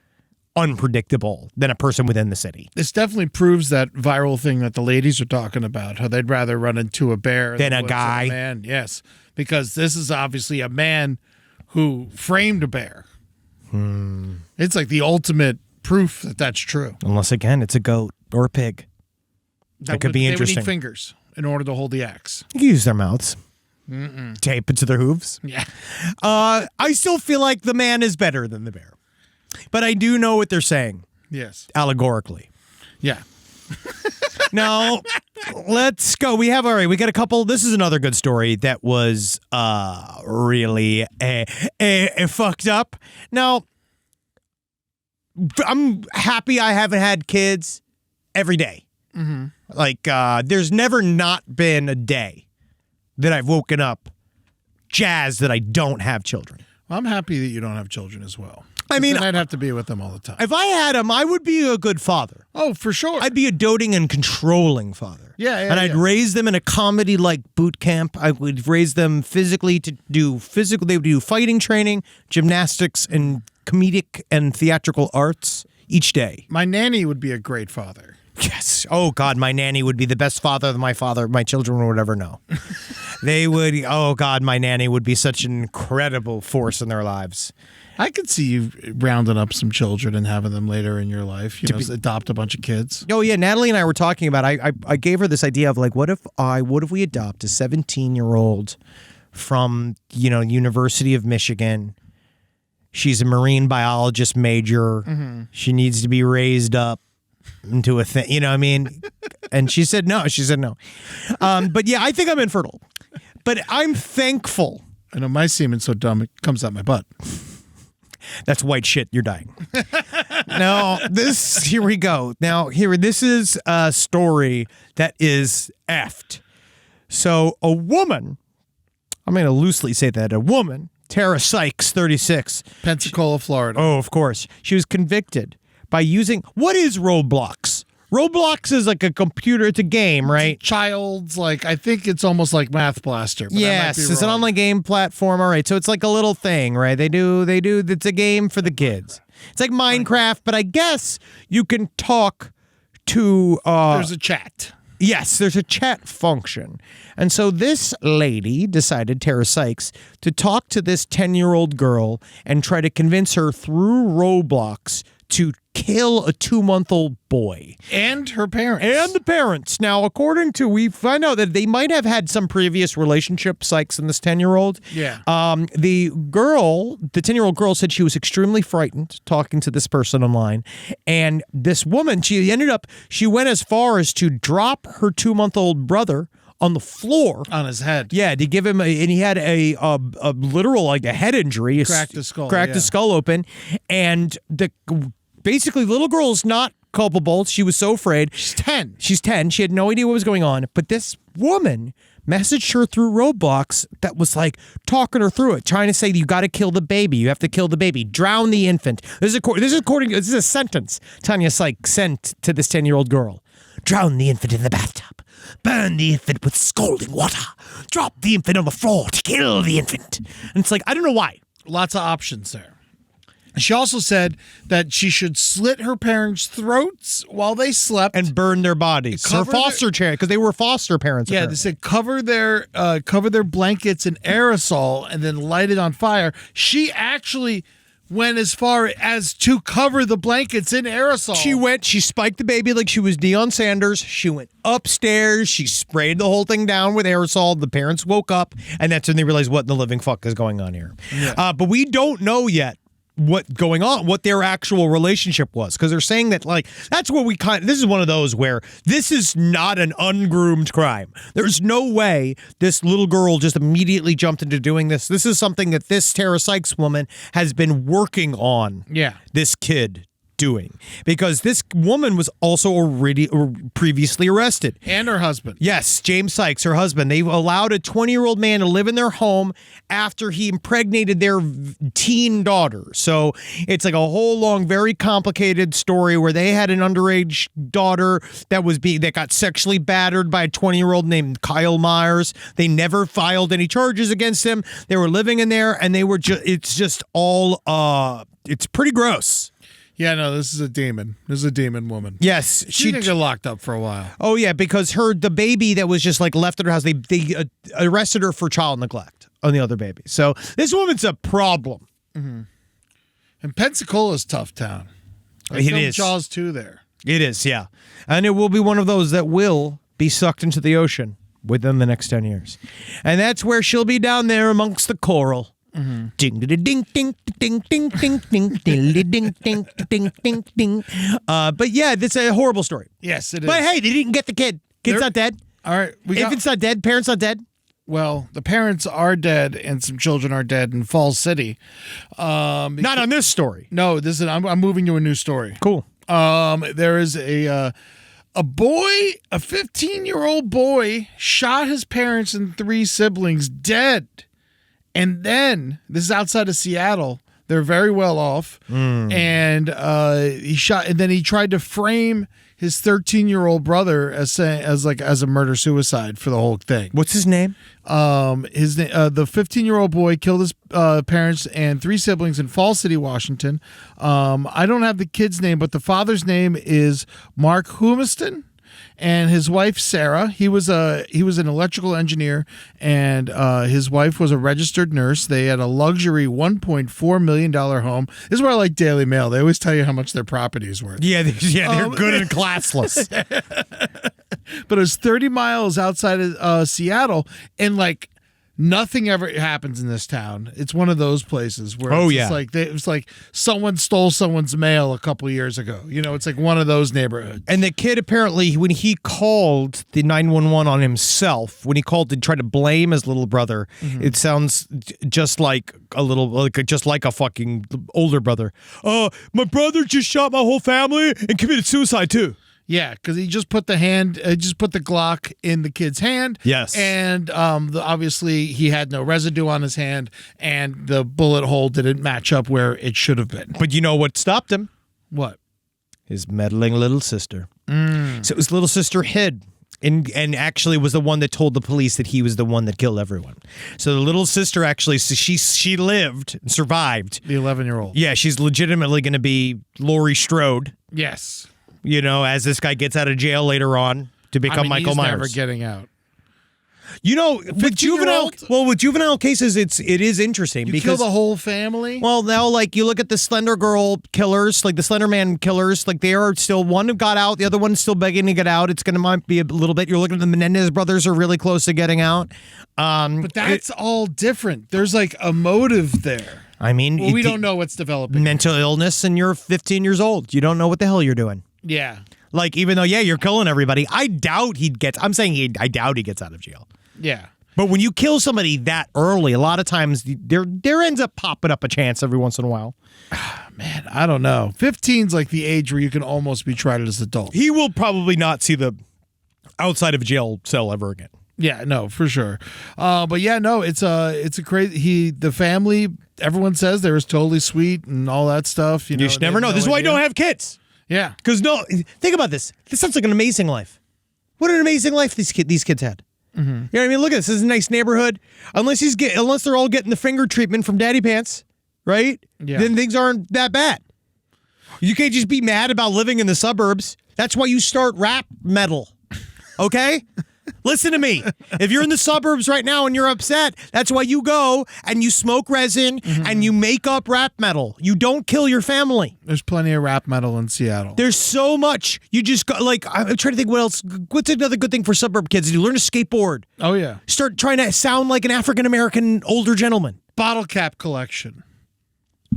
unpredictable than a person within the city. This definitely proves that viral thing that the ladies are talking about, how they'd rather run into a bear Than a woods guy. man. Yes, because this is obviously a man who framed a bear. It's like the ultimate proof that that's true. Unless, again, it's a goat or a pig. That could be They would interesting. need fingers in order to hold the axe. You can use their mouths. Tape it to their hooves. Yeah. I still feel like the man is better than the bear. But I do know what they're saying, Yes. allegorically. Yeah. Now, let's go. We got a couple. This is another good story that was really fucked up. Now, I'm happy I haven't had kids every day. Mm-hmm. Like, there's never not been a day that I've woken up jazzed that I don't have children. Well, I'm happy that you don't have children as well. I mean, I'd have to be with them all the time. If I had them, I would be a good father. Oh, for sure. I'd be a doting and controlling father. Yeah, and I'd raise them in a comedy-like boot camp. I would raise them physically to do physical. They would do fighting training, gymnastics, and comedic and theatrical arts each day. My nanny would be a great father. Yes. Oh, God, my nanny would be the best father that my children would ever know. They would, oh, God, my nanny would be such an incredible force in their lives. I could see you rounding up some children and having them later in your life. Adopt a bunch of kids. Oh, yeah, Natalie and I were talking about, I gave her this idea of like, what if we adopt a 17-year-old from, University of Michigan. She's a marine biologist major. Mm-hmm. She needs to be raised up into a thing, you know what I mean? And she said no. But yeah, I think I'm infertile. But I'm thankful. I know my semen's so dumb it comes out my butt. That's white shit. You're dying. Now, here we go. Now, this is a story that is effed. So a woman, I'm going to loosely say that, a woman, Tara Sykes, 36. Pensacola, Florida. Oh, of course. She was convicted by using, what is Roblox? Roblox is like a computer, it's a game, right? Child's, I think it's almost like Math Blaster. But yes, it's an online game platform, all right. So it's like a little thing, right? They do, it's a game for the kids. It's like Minecraft, but I guess you can talk to... There's a chat. Yes, there's a chat function. And so this lady decided, Tara Sykes, to talk to this 10-year-old girl and try to convince her through Roblox to kill a 2-month-old boy. And her parents. And the parents. Now, we find out that they might have had some previous relationship, Sykes and this 10-year-old. Yeah. The 10-year-old girl said she was extremely frightened talking to this person online. And this woman, she went as far as to drop her 2-month-old brother on the floor. On his head. Yeah, to give him and he had a literal, like a head injury. Cracked his skull. Cracked his skull open. And basically, little girl's not culpable. She was so afraid. She's 10. She's 10. She had no idea what was going on. But this woman messaged her through Roblox that was like talking her through it, trying to say, you got to kill the baby. You have to kill the baby. Drown the infant. This is a sentence Tanya Sykes sent to this 10-year-old girl. Drown the infant in the bathtub. Burn the infant with scalding water. Drop the infant on the floor to kill the infant. And it's like, I don't know why. Lots of options there. She also said that she should slit her parents' throats while they slept and burn their bodies. Her foster parents, because they were foster parents. Yeah, apparently. they said cover their blankets in aerosol and then light it on fire. She actually went as far as to cover the blankets in aerosol. She spiked the baby like she was Deion Sanders. She went upstairs. She sprayed the whole thing down with aerosol. The parents woke up, and that's when they realized what in the living fuck is going on here. Yeah. But we don't know yet what their actual relationship was, because they're saying that that's what this is one of those where this is not an ungroomed crime. There's no way this little girl just immediately jumped into doing this. This is something that this Tara Sykes woman has been working on. Yeah, this kid doing, because this woman was also already previously arrested. And her husband. Yes, James Sykes, her husband. They allowed a 20-year-old man to live in their home after he impregnated their teen daughter. So it's like a whole long, very complicated story where they had an underage daughter that got sexually battered by a 20-year-old named Kyle Myers. They never filed any charges against him. They were living in there, and they were it's pretty gross. Yeah, no, this is a demon. This is a demon woman. Yes. She didn't get locked up for a while. Oh, yeah, because the baby that was just left at her house, they arrested her for child neglect on the other baby. So this woman's a problem. Mm-hmm. And Pensacola's tough town. It is. Jaws 2 there. It is, yeah. And it will be one of those that will be sucked into the ocean within the next 10 years. And that's where she'll be, down there amongst the coral. Ding ding ding ding ding ding ding ding ding ding ding ding ding ding. But yeah, it's a horrible story. Yes, it is. But hey, they didn't get the kid. Kid's They're- not dead. All right. Infant's not dead. Parents not dead. Well, the parents are dead and some children are dead in Falls City. Not on this story. No, this is I'm moving to a new story. Cool. There is a boy, a 15-year-old boy, shot his parents and 3 siblings dead. And then, this is outside of Seattle. They're very well off. And he shot, and then he tried to frame his 13-year-old brother as a murder suicide for the whole thing. What's his name? The 15-year-old boy killed his parents and 3 siblings in Falls City, Washington. I don't have the kid's name, but the father's name is Mark Humiston, and his wife Sarah. He was an electrical engineer, and his wife was a registered nurse. They had a luxury $1.4 million home. This is where I like Daily Mail. They always tell you how much their property is worth. Yeah, they're good and classless. But it was 30 miles outside of Seattle, and like nothing ever happens in this town. It's one of those places where it was like someone stole someone's mail a couple years ago. You know, it's like one of those neighborhoods. And the kid apparently, when he called the 911 on himself, when he called to try to blame his little brother, it sounds just like a fucking older brother. My brother just shot my whole family and committed suicide too. Yeah, because he just put the Glock in the kid's hand. Yes. And obviously he had no residue on his hand, and the bullet hole didn't match up where it should have been. But you know what stopped him? What? His meddling little sister. So his little sister hid and actually was the one that told the police that he was the one that killed everyone. So the little sister actually, she lived and survived. The 11-year-old. Yeah, she's legitimately going to be Laurie Strode. Yes. You know, as this guy gets out of jail later on to become Michael he's Myers. never getting out. You know, with juvenile cases, it is interesting You because kill the whole family? well, now like you look at the Slender Girl killers, like the Slender Man killers, like they are still one who got out, the other one's still begging to get out. It's going to might be a little bit. You're looking at the Menendez brothers are really close to getting out. But that's all different. There's like a motive there. I mean, Well, we don't know what's developing. mental illness, and you're 15 years old. You don't know what the hell you're doing. Yeah. Like, even though, you're killing everybody, I doubt I doubt he gets out of jail. Yeah. But when you kill somebody that early, a lot of times there ends up popping up a chance every once in a while. Man, I don't know. 15's like the age where you can almost be tried as an adult. He will probably not see the outside of a jail cell ever again. Yeah, no, for sure. But yeah, no, it's a crazy. The family, everyone says they was totally sweet and all that stuff. You know, You should never know. This is why you don't have kids. Yeah. Because think about this. This sounds like an amazing life. What an amazing life these kids had. You know what I mean? Look at this. This is a nice neighborhood. Unless they're all getting the finger treatment from Daddy Pants, right? Yeah. Then things aren't that bad. You can't just be mad about living in the suburbs. That's why you start rap metal. Okay? Listen to me. If you're in the suburbs right now and you're upset, that's why you go and you smoke resin and you make up rap metal. You don't kill your family. There's plenty of rap metal in Seattle. There's so much. You just got, like, I'm trying to think what else. What's another good thing for suburb kids to do? Learn to skateboard. Oh, yeah. Start trying to sound like an African-American older gentleman. Bottle cap collection.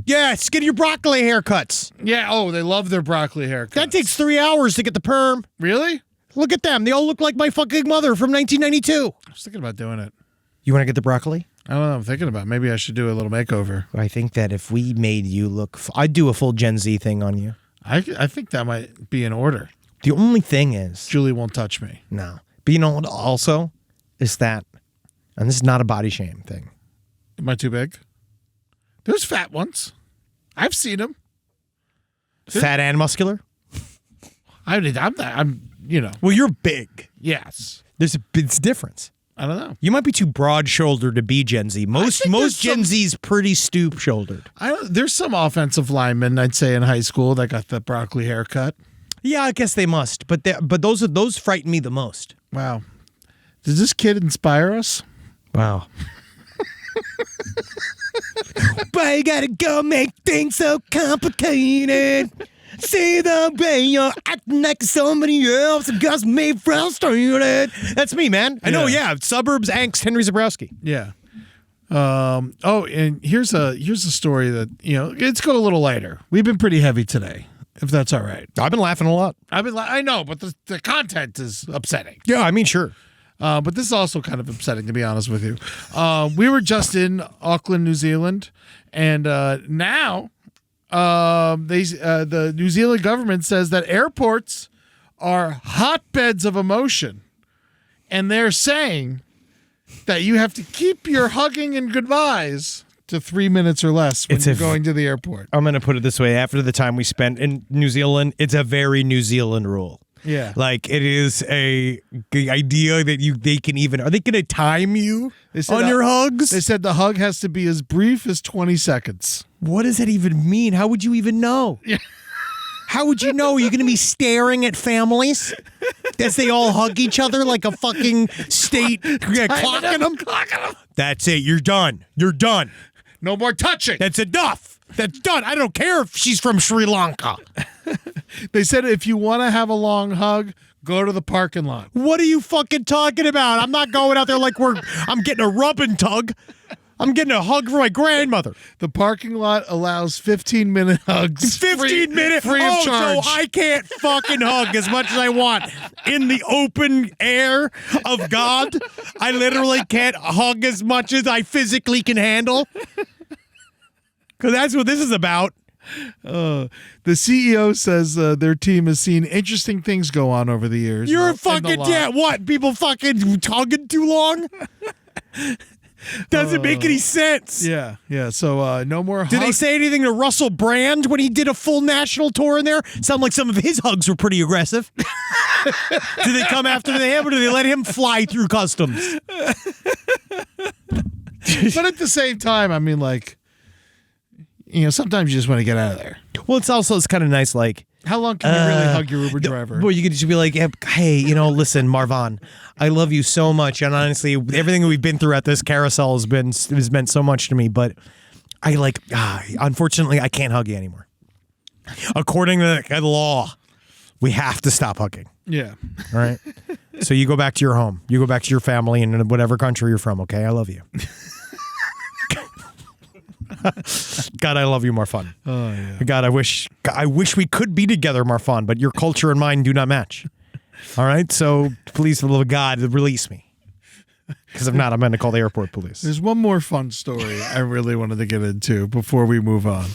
Yes, get your broccoli haircuts. Yeah. Oh, they love their broccoli haircut. That takes 3 hours to get the perm. Really? Look at them. They all look like my fucking mother from 1992. I was thinking about doing it. You want to get the broccoli? I don't know. I'm thinking about it. Maybe I should do a little makeover. I think that if we made you look... I'd do a full Gen Z thing on you. I think that might be in order. The only thing is... Julie won't touch me. No. But you know what also is that... And this is not a body shame thing. Am I too big? There's fat ones. I've seen them. Fat and muscular? I'm you know. Well, you're big. Yes. It's a difference. I don't know. You might be too broad-shouldered to be Gen Z. Most Gen Z's pretty stoop-shouldered. There's some offensive linemen, I'd say, in high school that got the broccoli haircut. Yeah, I guess they must. But those frighten me the most. Wow. Does this kid inspire us? Wow. But you gotta go make things so complicated. See the way you're acting like somebody else and got me frustrated. That's me, man. I know, yeah. Suburbs angst, Henry Zabrowski. Yeah. And here's a story that let's go a little lighter. We've been pretty heavy today, if that's all right. I've been laughing a lot. I know, but the content is upsetting. Yeah, I mean, sure. But this is also kind of upsetting, to be honest with you. We were just in Auckland, New Zealand, and now the New Zealand government says that airports are hotbeds of emotion, and they're saying that you have to keep your hugging and goodbyes to 3 minutes or less when you're going to the airport. I'm going to put it this way. After the time we spent in New Zealand, it's a very New Zealand rule. Yeah. Like, it is the idea that they can even... Are they going to time you on your hugs? They said the hug has to be as brief as 20 seconds. What does that even mean? How would you even know? Yeah. How would you know? Are you going to be staring at families as they all hug each other like a fucking state clocking them? That's it. You're done. You're done. No more touching. That's enough. That's done. I don't care if she's from Sri Lanka. They said if you want to have a long hug, go to the parking lot. What are you fucking talking about? I'm not going out there like I'm getting a rub and tug. I'm getting a hug for my grandmother. The parking lot allows 15-minute hugs. 15 minutes? Free of charge. So I can't fucking hug as much as I want in the open air of God. I literally can't hug as much as I physically can handle. Because that's what this is about. The CEO says their team has seen interesting things go on over the years. You're fucking what? People fucking hugging too long? Doesn't make any sense. Yeah. So no more hugs. Did they say anything to Russell Brand when he did a full national tour in there? Sound like some of his hugs were pretty aggressive. Did they come after him or did they let him fly through customs? But at the same time, I mean, like, sometimes you just want to get out of there. Well, it's kind of nice, like, how long can you really hug your Uber driver? Well, you could just be like, hey, listen, Marvin, I love you so much. And honestly, everything that we've been through at this carousel has meant so much to me. But unfortunately, I can't hug you anymore. According to the law, we have to stop hugging. Yeah. All right. So you go back to your home. You go back to your family in whatever country you're from. Okay. I love you. God, I love you, Marfan. Oh yeah. God, I wish we could be together, Marfan, but your culture and mine do not match. All right, so please, for the love of God, release me. Because if not, I'm going to call the airport police. There's one more fun story I really wanted to get into before we move on.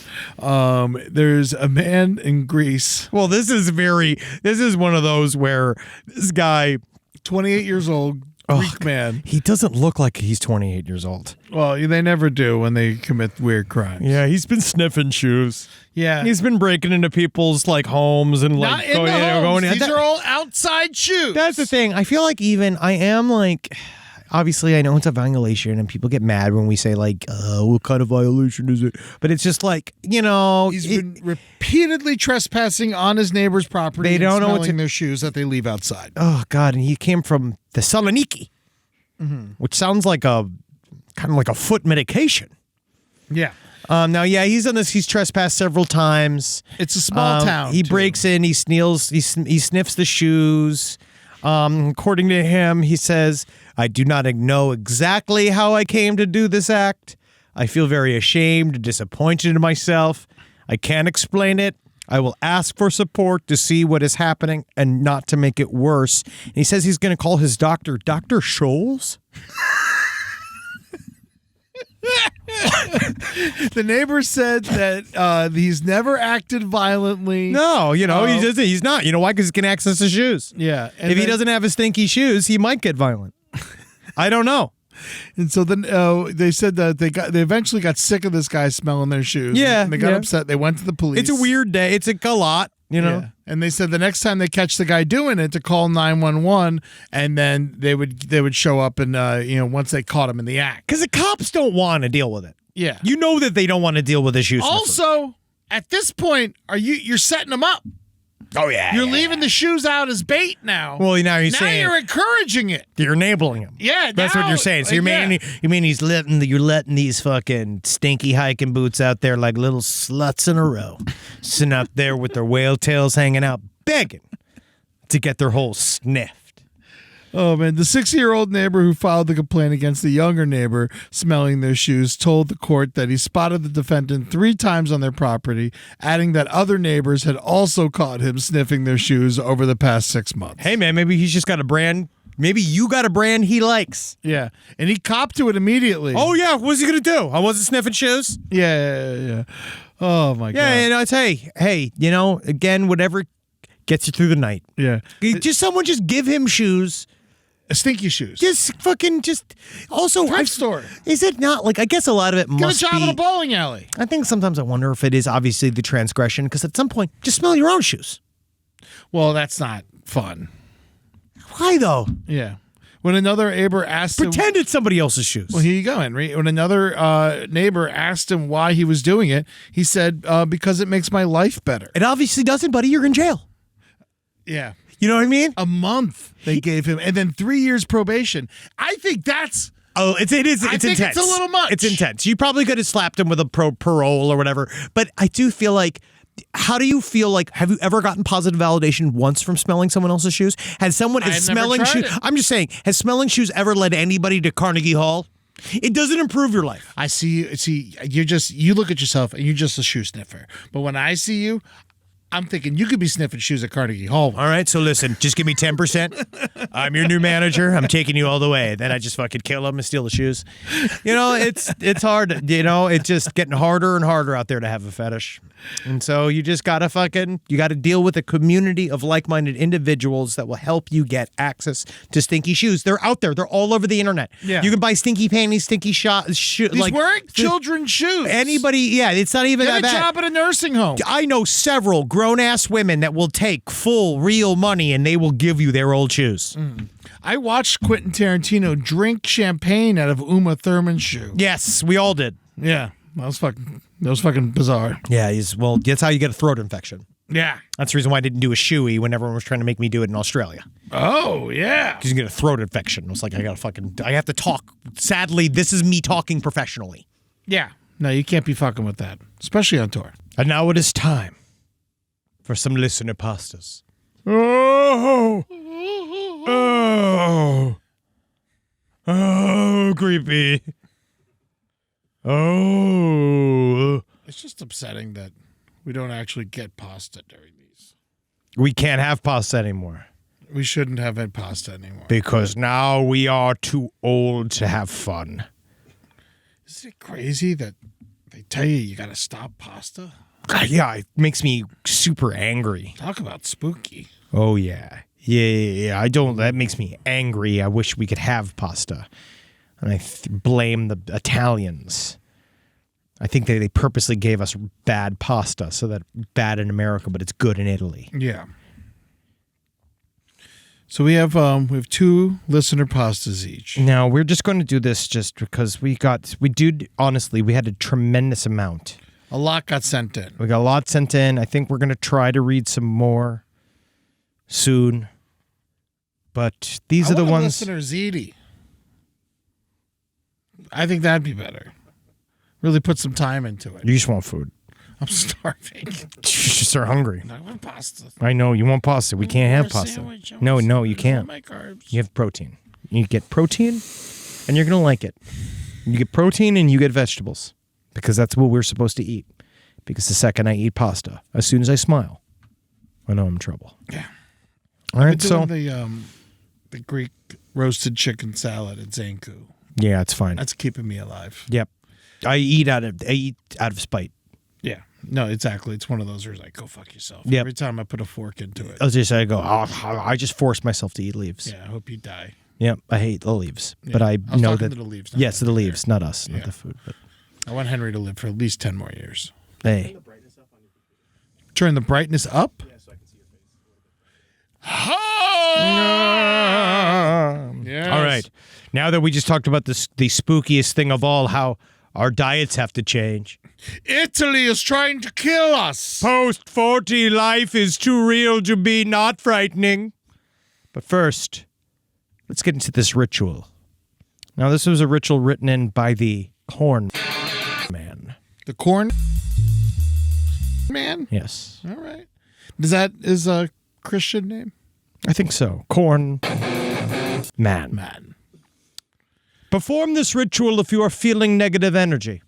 There's a man in Greece. Well, this is one of those where this guy, 28 years old, Greek man. He doesn't look like he's 28 years old. Well, they never do when they commit weird crimes. Yeah, he's been sniffing shoes. Yeah. He's been breaking into people's homes and Not in the homes. These are all outside shoes. That's the thing. I feel like I am obviously I know it's a violation and people get mad when we say what kind of violation is it? But it's just he's been repeatedly trespassing on his neighbor's property. They don't know their shoes that they leave outside. Oh God! And he came from Thessaloniki, which sounds like a kind of like a foot medication. Yeah. Now, he's done this. He's trespassed several times. It's a small town. He breaks in. He steals. He sniffs the shoes. According to him, he says, "I do not know exactly how I came to do this act. I feel very ashamed and disappointed in myself. I can't explain it. I will ask for support to see what is happening and not to make it worse." And he says he's going to call his doctor, Dr. Scholes. The neighbor said that he's never acted violently. No, he's not. You know why? Because he can access his shoes. Yeah. If he doesn't have his stinky shoes, he might get violent. I don't know. And so then they said that they eventually got sick of this guy smelling their shoes. Yeah. And they got upset. They went to the police. It's a weird day. It's a lot, Yeah. And they said the next time they catch the guy doing it to call 911, and then they would show up and once they caught him in the act. Because the cops don't want to deal with it. Yeah. You know that they don't want to deal with the shoe sniffer. Also, at this point, you're setting them up. Oh yeah. You're leaving the shoes out as bait now. Well, now you're encouraging it. You're enabling him. Yeah, that's what you're saying. So you mean you're letting these fucking stinky hiking boots out there like little sluts in a row, sitting up there with their whale tails hanging out, begging to get their holes sniffed. Oh, man. The 60-year-old neighbor who filed the complaint against the younger neighbor smelling their shoes told the court that he spotted the defendant 3 times on their property, adding that other neighbors had also caught him sniffing their shoes over the past 6 months. Hey, man, maybe he's just got a brand. Maybe you got a brand he likes. Yeah. And he copped to it immediately. Oh, yeah. What's he going to do? I wasn't sniffing shoes. Yeah. Oh, my God. Yeah, you know, it's hey, you know, again, whatever gets you through the night. Yeah. Someone just give him shoes. Stinky shoes. Also, Thrift store. Is it not like, I guess a lot of it Get must a job be. in a bowling alley. I think sometimes I wonder if it is obviously the transgression, because at some point, just smell your own shoes. Well, that's not fun. Why though? Yeah. When another neighbor asked him, Pretend it's somebody else's shoes. well, here you go, Henry. When another neighbor asked him why he was doing it, he said, because it makes my life better. It obviously doesn't, buddy. You're in jail. Yeah. You know what I mean? A month they gave him, and then 3 years probation. I think that's... Oh, it's intense. It's a little much. It's intense. You probably could have slapped him with a parole or whatever. But I do feel like, how do you feel like, have you ever gotten positive validation once from smelling someone else's shoes? Has someone, I've is never smelling tried shoes, it. I'm just saying, has smelling shoes ever led anybody to Carnegie Hall? It doesn't improve your life. I see you. See, you look at yourself, and you're just a shoe sniffer. But when I see you, I'm thinking you could be sniffing shoes at Carnegie Hall. All right, so listen, just give me 10%. I'm your new manager. I'm taking you all the way. Then I just fucking kill them and steal the shoes. You know, it's hard. You know, it's just getting harder and harder out there to have a fetish. And so you just gotta deal with a community of like-minded individuals that will help you get access to stinky shoes. They're out there. They're all over the internet. Yeah. You can buy stinky panties, stinky These weren't children's shoes. Anybody, yeah, it's not even Get that a bad. job at a nursing home. I know several grown-ass women that will take full, real money and they will give you their old shoes. I watched Quentin Tarantino drink champagne out of Uma Thurman's shoe. Yes, we all did. Yeah, that was fucking bizarre. Yeah, that's how you get a throat infection. Yeah. That's the reason why I didn't do a shoey when everyone was trying to make me do it in Australia. Oh, yeah. Because you get a throat infection. It was like, I have to talk. Sadly, this is me talking professionally. Yeah. No, you can't be fucking with that, especially on tour. And now it is time for some listener pastas. Oh, creepy. Oh. It's just upsetting that we don't actually get pasta during these. We can't have pasta anymore. We shouldn't have had pasta anymore. Because now we are too old to have fun. Isn't it crazy that they tell you got to stop pasta? Yeah, it makes me super angry. Talk about spooky. Oh, yeah. Yeah. That makes me angry. I wish we could have pasta. And I blame the Italians. I think they purposely gave us bad pasta so that bad in America, but it's good in Italy. Yeah. So we have 2 listener pastas each. Now, we're just going to do this just because honestly, we had a tremendous amount. A lot got sent in. We got a lot sent in. I think we're going to try to read some more soon. But these are the ones. Listener ziti. I think that'd be better. Really put some time into it. You just want food. I'm starving. You just are hungry. I want pasta. I know you want pasta. We can't have pasta. Sandwich. No, you can't. My carbs. You have protein. You get protein, and you're going to like it. You get protein and you get vegetables because that's what we're supposed to eat. Because the second I eat pasta, as soon as I smile, I know I'm in trouble. Yeah. All right, so the Greek roasted chicken salad at Zanku. Yeah, it's fine. That's keeping me alive. Yep. I eat out of spite. Yeah. No, exactly. It's one of those where it's like, go fuck yourself. Yep. Every time I put a fork into it. I just force myself to eat leaves. Yeah, I hope you die. Yep, I hate the leaves. Yeah. But I was know talking that. to the leaves, Yes, to the Henry. leaves, not us, Yeah. not the food. But I want Henry to live for at least 10 more years. hey. Turn the brightness up? Yeah, so I can see your face. Yes. All right. Now that we just talked about the spookiest thing of all, how our diets have to change. Italy is trying to kill us. Post 40 life is too real to be not frightening. But first, let's get into this ritual. Now, this was a ritual written in by the Corn Man. The corn man? Yes. All right. Is that his Christian name? I think so. Corn Man. Perform this ritual if you are feeling negative energy.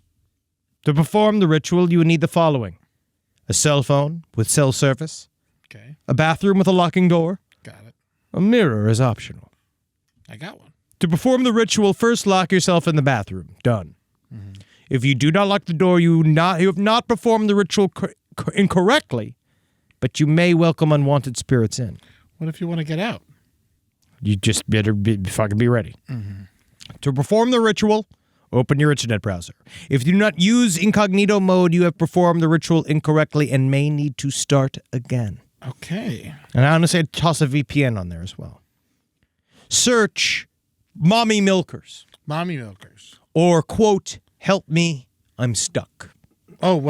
To perform the ritual, you will need the following: a cell phone with cell service, Okay. a bathroom with a locking door, Got it. a mirror is optional. I got one. To perform the ritual, first lock yourself in the bathroom. Done. Mm-hmm. If you do not lock the door, you have not performed the ritual incorrectly, but you may welcome unwanted spirits in. What if you want to get out? You just better fucking be ready. Mm-hmm. To perform the ritual, open your internet browser. If you do not use incognito mode, you have performed the ritual incorrectly and may need to start again. Okay. And I honestly toss a VPN on there as well. Search mommy milkers Mommy milkers. or quote, help me, I'm stuck. Oh,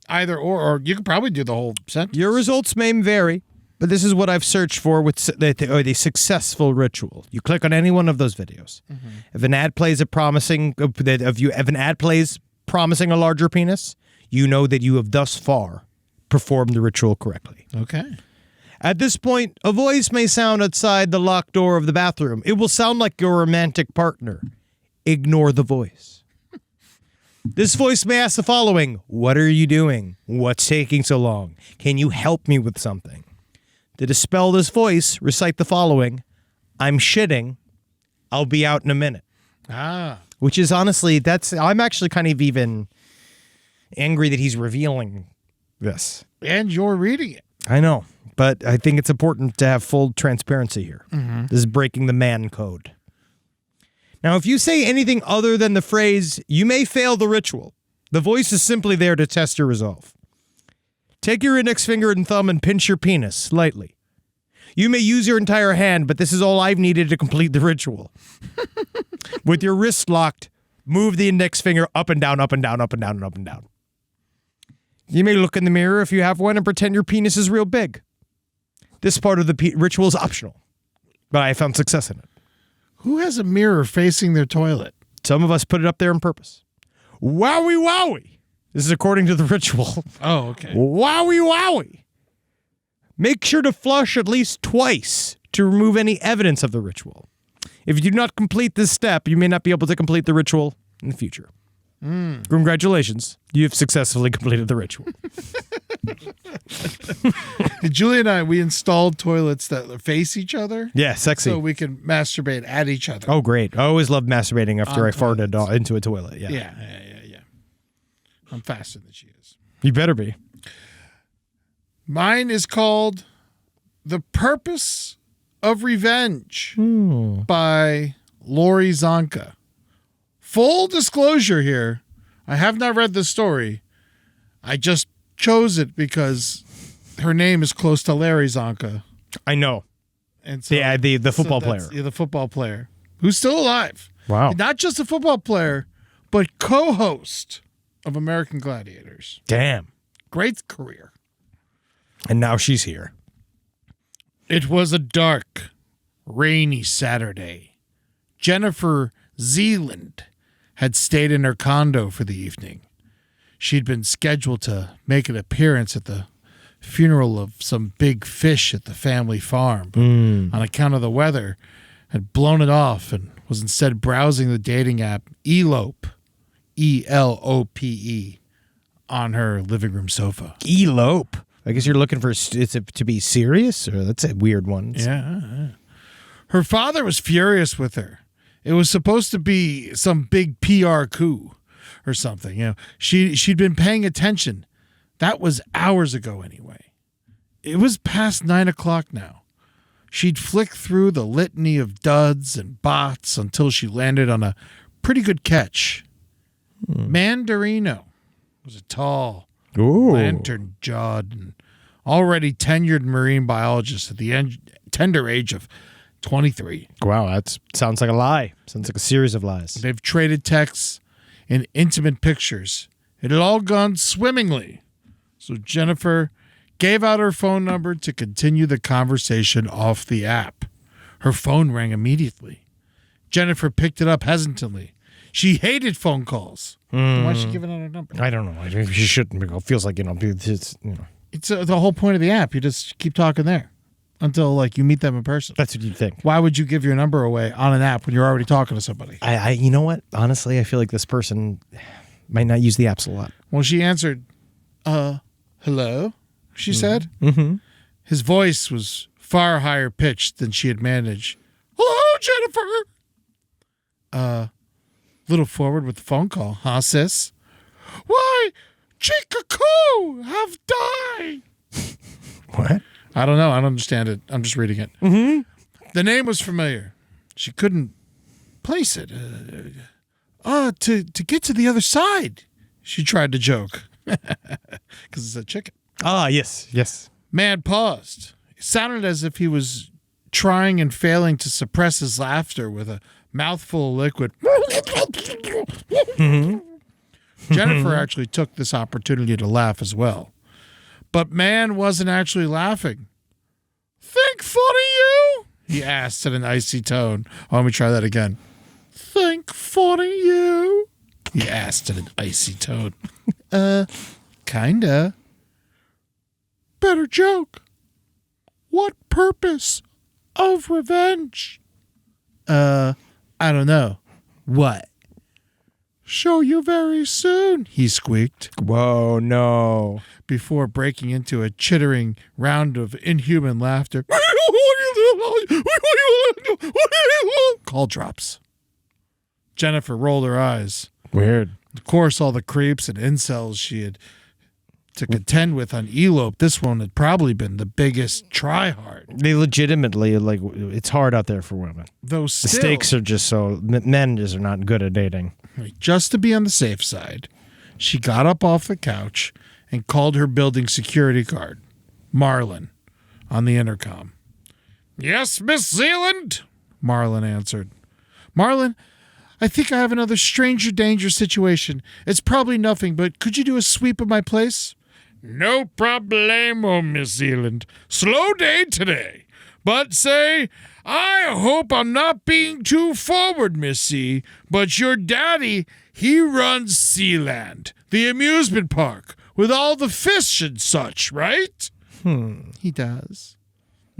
either or you could probably do the whole sentence. Your results may vary, but this is what I've searched for with the successful ritual. You click on any one of those videos. Mm-hmm. If an ad plays promising a larger penis, you know that you have thus far performed the ritual correctly. Okay. At this point, a voice may sound outside the locked door of the bathroom. It will sound like your romantic partner. Ignore the voice. This voice may ask the following: what are you doing? What's taking so long? Can you help me with something? To dispel this voice, recite the following: I'm shitting. I'll be out in a minute. Which is honestly, I'm actually kind of even angry that he's revealing this. And you're reading it. I know, but I think it's important to have full transparency here. Mm-hmm. This is breaking the man code. Now, if you say anything other than the phrase, you may fail the ritual. The voice is simply there to test your resolve. Take your index finger and thumb and pinch your penis lightly. You may use your entire hand, but this is all I've needed to complete the ritual. With your wrist locked, move the index finger up and down, up and down, up and down, and up and down. You may look in the mirror if you have one and pretend your penis is real big. This part of the ritual is optional, but I found success in it. Who has a mirror facing their toilet? Some of us put it up there on purpose. Wowie wowie. This is according to the ritual. Oh, okay. Wowie wowie. Make sure to flush at least twice to remove any evidence of the ritual. If you do not complete this step, you may not be able to complete the ritual in the future. Congratulations. You have successfully completed the ritual. Julie and I, we installed toilets that face each other. Yeah, sexy. So we can masturbate at each other. Oh, great. I always loved masturbating after I farted into a toilet. Yeah. I'm faster than she is. You better be. Mine is called The Purpose of Revenge by Lori Zonka. Full disclosure here, I have not read the story. I just chose it because her name is close to Larry Zonka. I know. And so, the football player. Yeah, the football player who's still alive. Wow. Not just a football player, but co-host of American Gladiators. Damn. Great career. And now she's here. It was a dark, rainy Saturday. Jennifer Zealand had stayed in her condo for the evening. She'd been scheduled to make an appearance at the funeral of some big fish at the family farm, but on account of the weather, had blown it off and was instead browsing the dating app Elope, E-L-O-P-E, on her living room sofa. Elope. I guess you're looking for it to be serious, or that's a weird one. Yeah. Her father was furious with her. It was supposed to be some big PR coup or something. You know, she'd been paying attention. That was hours ago anyway. It was past 9 o'clock now. She'd flicked through the litany of duds and bots until she landed on a pretty good catch. Mandarino was a tall, lantern-jawed, and already tenured marine biologist at the tender age of 23. Wow, that sounds like a lie. Sounds like a series of lies. They've traded texts and intimate pictures. It had all gone swimmingly. So Jennifer gave out her phone number to continue the conversation off the app. Her phone rang immediately. Jennifer picked it up hesitantly. She hated phone calls. Why is she giving out her number? I don't know. I think she shouldn't. It feels like, it's. It's the whole point of the app. You just keep talking there. until like you meet them in person. That's what you'd think. Why would you give your number away on an app when you're already talking to somebody? You know what? Honestly, I feel like this person might not use the apps a lot. Well, she answered, hello, she said. Mm-hmm. His voice was far higher pitched than she had managed. Hello, Jennifer. Little forward with the phone call, huh, sis? Why, Chicago have died. What? I don't know. I don't understand it. I'm just reading it. Mm-hmm. The name was familiar. She couldn't place it. To get to the other side, she tried to joke. Because it's a chicken. Ah, yes. Man paused. It sounded as if he was trying and failing to suppress his laughter with a mouthful of liquid. Jennifer actually took this opportunity to laugh as well. But man wasn't actually laughing. Think funny, you? He asked in an icy tone. Oh, let me try that again. Think funny, you? He asked in an icy tone. Kinda. Better joke. What purpose of revenge? I don't know. What? Show you very soon, he squeaked. Whoa, no. Before breaking into a chittering round of inhuman laughter. Call drops. Jennifer rolled her eyes. Weird. Of course, all the creeps and incels she had to contend with on Elope, this one had probably been the biggest try-hard. They legitimately, like, it's hard out there for women. Though The still, stakes are just so, men just are not good at dating. just to be on the safe side, she got up off the couch and called her building security guard, Marlin, on the intercom. Yes, Miss Zealand, Marlin answered. Marlin, I think I have another stranger danger situation. It's probably nothing, but could you do a sweep of my place? No problemo, Miss Zealand. Slow day today. But say, I hope I'm not being too forward, Missy, but your daddy, he runs Sealand, the amusement park, with all the fish and such, right? He does.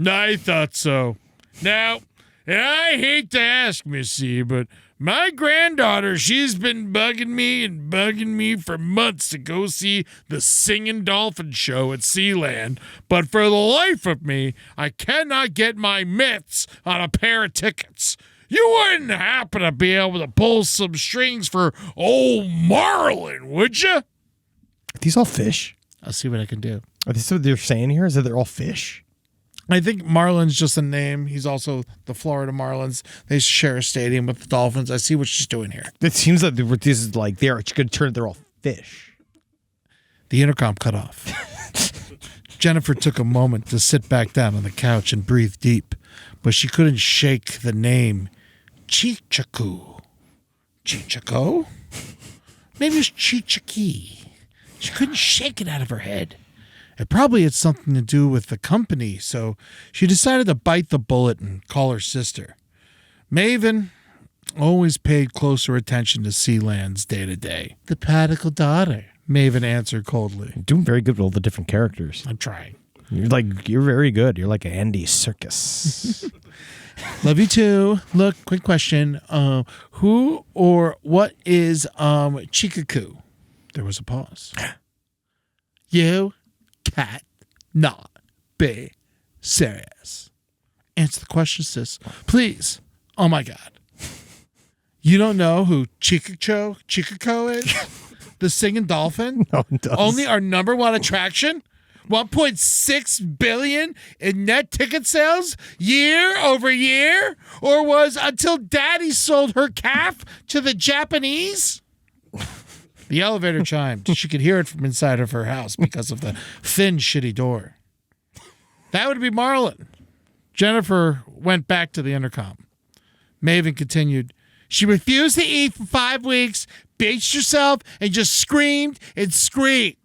I thought so. Now, I hate to ask, Missy, but my granddaughter, she's been bugging me for months to go see the Singing Dolphin show at Sealand. But for the life of me, I cannot get my mitts on a pair of tickets. You wouldn't happen to be able to pull some strings for old Marlin, would you? Are these all fish? I'll see what I can do. Are this what they're saying here? Is that they're all fish? I think Marlin's just a name. He's also the Florida Marlins. They share a stadium with the Dolphins. I see what she's doing here. It seems like this is like they're going to turn. They're all fish. The intercom cut off. Jennifer took a moment to sit back down on the couch and breathe deep, but she couldn't shake the name Chichaku. Chichaco? Maybe it's Chichaki. She couldn't shake it out of her head. It probably had something to do with the company, so she decided to bite the bullet and call her sister. Maven always paid closer attention to Sealand's day-to-day. The prodigal daughter, Maven answered coldly. You're doing very good with all the different characters. I'm trying. You're very good. You're like Andy Serkis. Love you too. Look, quick question. Who or what is Chikaku? There was a pause. You cat not be serious. Answer the question, sis. Please. Oh my God. You don't know who Chicago is? The singing dolphin? No one does. Only our number one attraction? 1.6 billion in net ticket sales year over year? Or was until daddy sold her calf to the Japanese? The elevator chimed. She could hear it from inside of her house because of the thin, shitty door. That would be Marlin. Jennifer went back to the intercom. Maven continued. She refused to eat for 5 weeks, beached herself, and just screamed and screamed.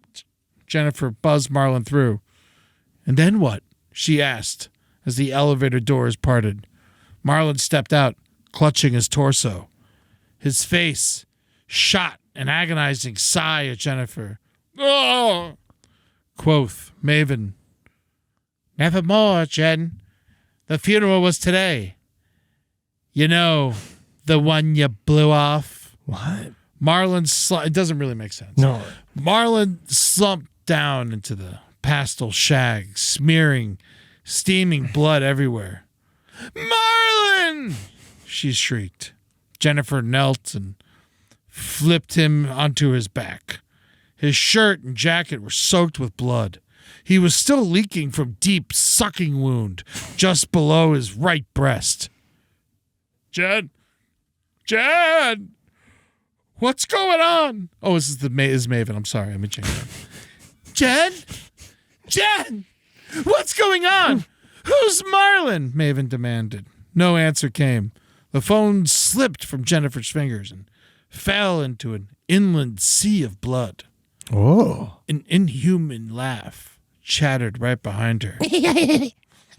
Jennifer buzzed Marlin through. And then what? She asked as the elevator doors parted. Marlin stepped out, clutching his torso. His face shot an agonizing sigh at Jennifer. Oh! Quoth Maven. Nevermore, Jen. The funeral was today. You know, the one you blew off. What? Marlon, it doesn't really make sense. No. Marlon slumped down into the pastel shag, steaming blood everywhere. Marlon! She shrieked. Jennifer knelt and flipped him onto his back. His shirt and jacket were soaked with blood. He was still leaking from deep sucking wound just below his right breast. Jen! What's going on? Oh, this is Maven. I'm sorry. Let me change that. Jen! What's going on? Who's Marlon? Maven demanded. No answer came. The phone slipped from Jennifer's fingers and fell into an inland sea of blood. Oh. An inhuman laugh chattered right behind her.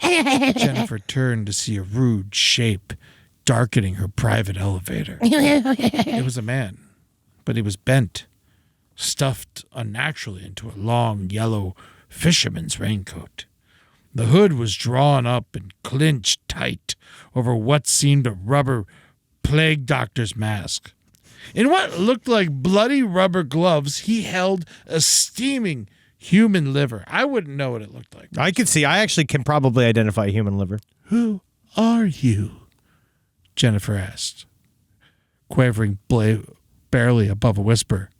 Jennifer turned to see a rude shape darkening her private elevator. It was a man, but he was bent, stuffed unnaturally into a long yellow fisherman's raincoat. The hood was drawn up and clinched tight over what seemed a rubber plague doctor's mask. In what looked like bloody rubber gloves, he held a steaming human liver. I wouldn't know what it looked like. I actually can probably identify human liver. Who are you? Jennifer asked, quavering barely above a whisper.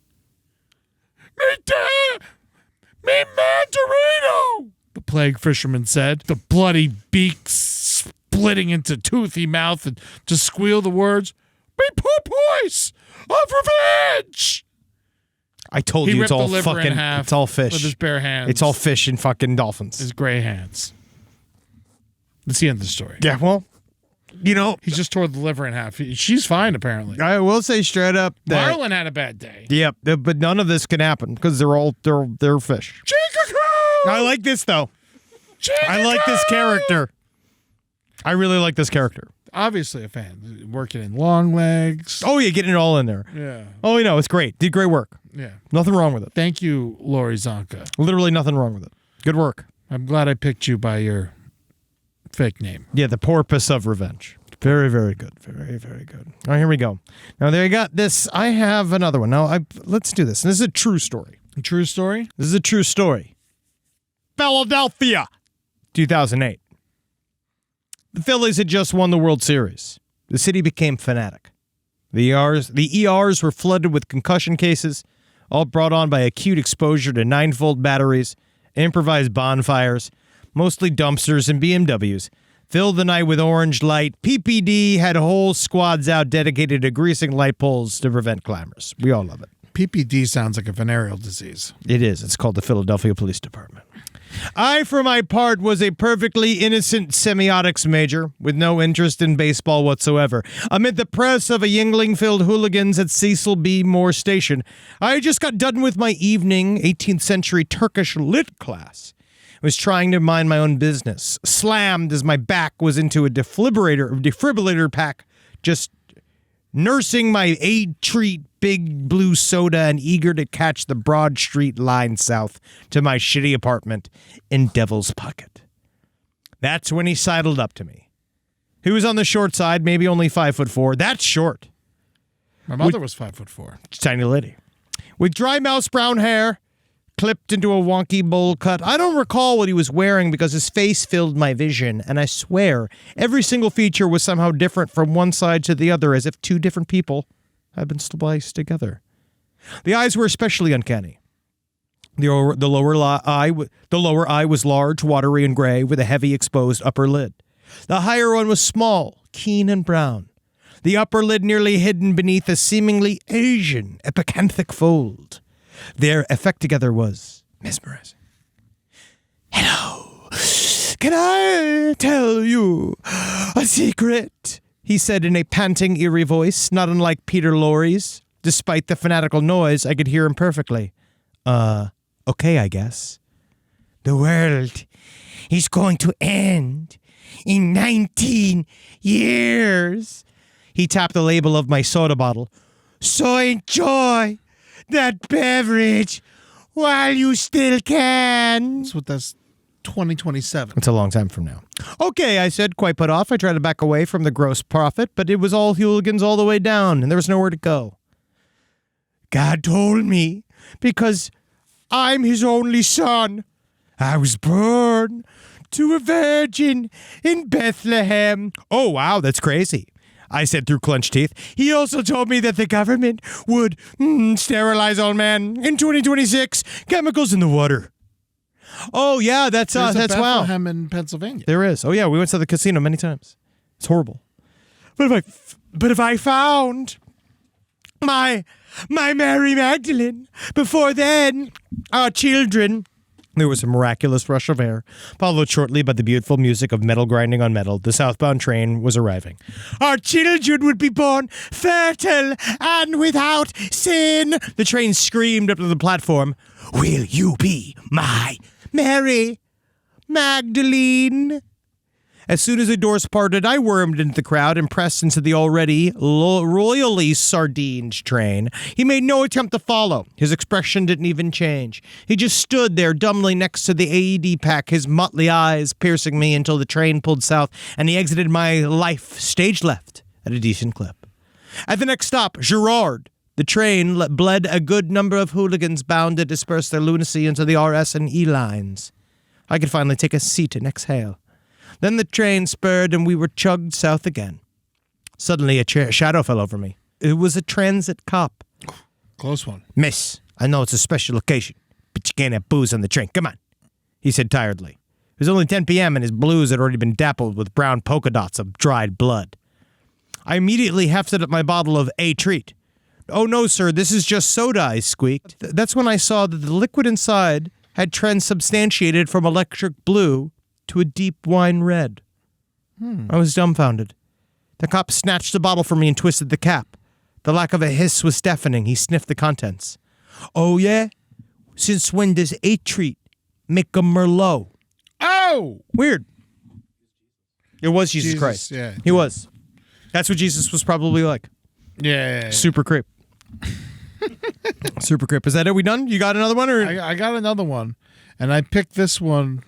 Me Mandarino! The plague fisherman said, the bloody beak splitting into toothy mouth and to squeal the words, "Me porpoise of revenge!" I told He you ripped it's all the liver fucking. in half It's all fish with his bare hands. It's all fish and fucking dolphins. His gray hands. That's the end of the story. Yeah, well, you know, He just tore the liver in half. She's fine, apparently. I will say straight up that Marlon had a bad day. Yep, but none of this can happen because they're fish. Chicago! I like this though. I like this character. I really like this character. Obviously a fan. Working in long legs. Oh, yeah, getting it all in there. Yeah. Oh, you know, it's great. Did great work. Yeah. Nothing wrong with it. Thank you, Lori Zonka. Literally nothing wrong with it. Good work. I'm glad I picked you by your fake name. Yeah, the porpoise of revenge. Very, very good. Very, very good. All right, here we go. Now, there you got this. I have another one. Now, let's do this. This is a true story. A true story? This is a true story. Philadelphia, 2008. The Phillies had just won the World Series. The city became fanatic. The ERs were flooded with concussion cases, all brought on by acute exposure to 9-volt batteries, improvised bonfires, mostly dumpsters and BMWs, filled the night with orange light. PPD had whole squads out dedicated to greasing light poles to prevent clamors. We all love it. PPD sounds like a venereal disease. It is. It's called the Philadelphia Police Department. I, for my part, was a perfectly innocent semiotics major with no interest in baseball whatsoever. Amid the press of a Yingling-filled hooligans at Cecil B. Moore Station, I just got done with my evening 18th century Turkish lit class. I was trying to mind my own business, slammed as my back was into a defibrillator pack, just nursing my aid-treat big blue soda and eager to catch the Broad Street line south to my shitty apartment in Devil's Pocket. That's when he sidled up to me. He was on the short side, maybe only 5'4". That's short. My mother was 5'4". Tiny lady. With dry mouse brown hair, clipped into a wonky bowl cut. I don't recall what he was wearing because his face filled my vision, and I swear every single feature was somehow different from one side to the other, as if two different people had been spliced together. The eyes were especially uncanny. The lower eye was large, watery, and gray, with a heavy exposed upper lid. The higher one was small, keen, and brown. The upper lid nearly hidden beneath a seemingly Asian epicanthic fold. Their effect together was mesmerizing. "Hello, can I tell you a secret?" he said in a panting, eerie voice, not unlike Peter Lorre's. Despite the fanatical noise, I could hear him perfectly. Okay, I guess. "The world is going to end in 19 years. He tapped the label of my soda bottle. "So enjoy that beverage while you still can." That's 2027. It's a long time from now. Okay, I said, quite put off. I tried to back away from the gross profit, but it was all hooligans all the way down, and there was nowhere to go. God told me, because I'm his only son. I was born to a virgin in Bethlehem. Oh, wow, that's crazy, I said through clenched teeth. He also told me that the government would sterilize all men in 2026. Chemicals in the water. Oh, yeah, that's There's a wow. Bethlehem in Pennsylvania. There is. Oh, yeah, we went to the casino many times. It's horrible. But if I found my Mary Magdalene before then, our children... There was a miraculous rush of air, followed shortly by the beautiful music of metal grinding on metal. The southbound train was arriving. Our children would be born fertile and without sin. The train screamed up to the platform. Will you be my Mary Magdalene? As soon as the doors parted, I wormed into the crowd and pressed into the already royally sardined train. He made no attempt to follow. His expression didn't even change. He just stood there dumbly next to the AED pack, his motley eyes piercing me until the train pulled south and he exited my life stage left at a decent clip. At the next stop, Girard. The train bled a good number of hooligans bound to disperse their lunacy into the RS and E lines. I could finally take a seat and exhale. Then the train spurred and we were chugged south again. Suddenly a shadow fell over me. It was a transit cop. Close one. Miss, I know it's a special occasion, but you can't have booze on the train. Come on, he said tiredly. It was only 10 p.m. and his blues had already been dappled with brown polka dots of dried blood. I immediately hefted up my bottle of A treat. Oh no, sir, this is just soda, I squeaked. That's when I saw that the liquid inside had transubstantiated from electric blue to a deep wine red. I was dumbfounded. The cop snatched the bottle from me and twisted the cap. The lack of a hiss was deafening. He sniffed the contents. Oh, yeah? Since when does a treat make a Merlot? Oh! Weird. It was Jesus Christ. Yeah. He was. That's what Jesus was probably like. Yeah. Super creep. Super creep. Is that it? We done? You got another one? Or? I got another one, and I picked this one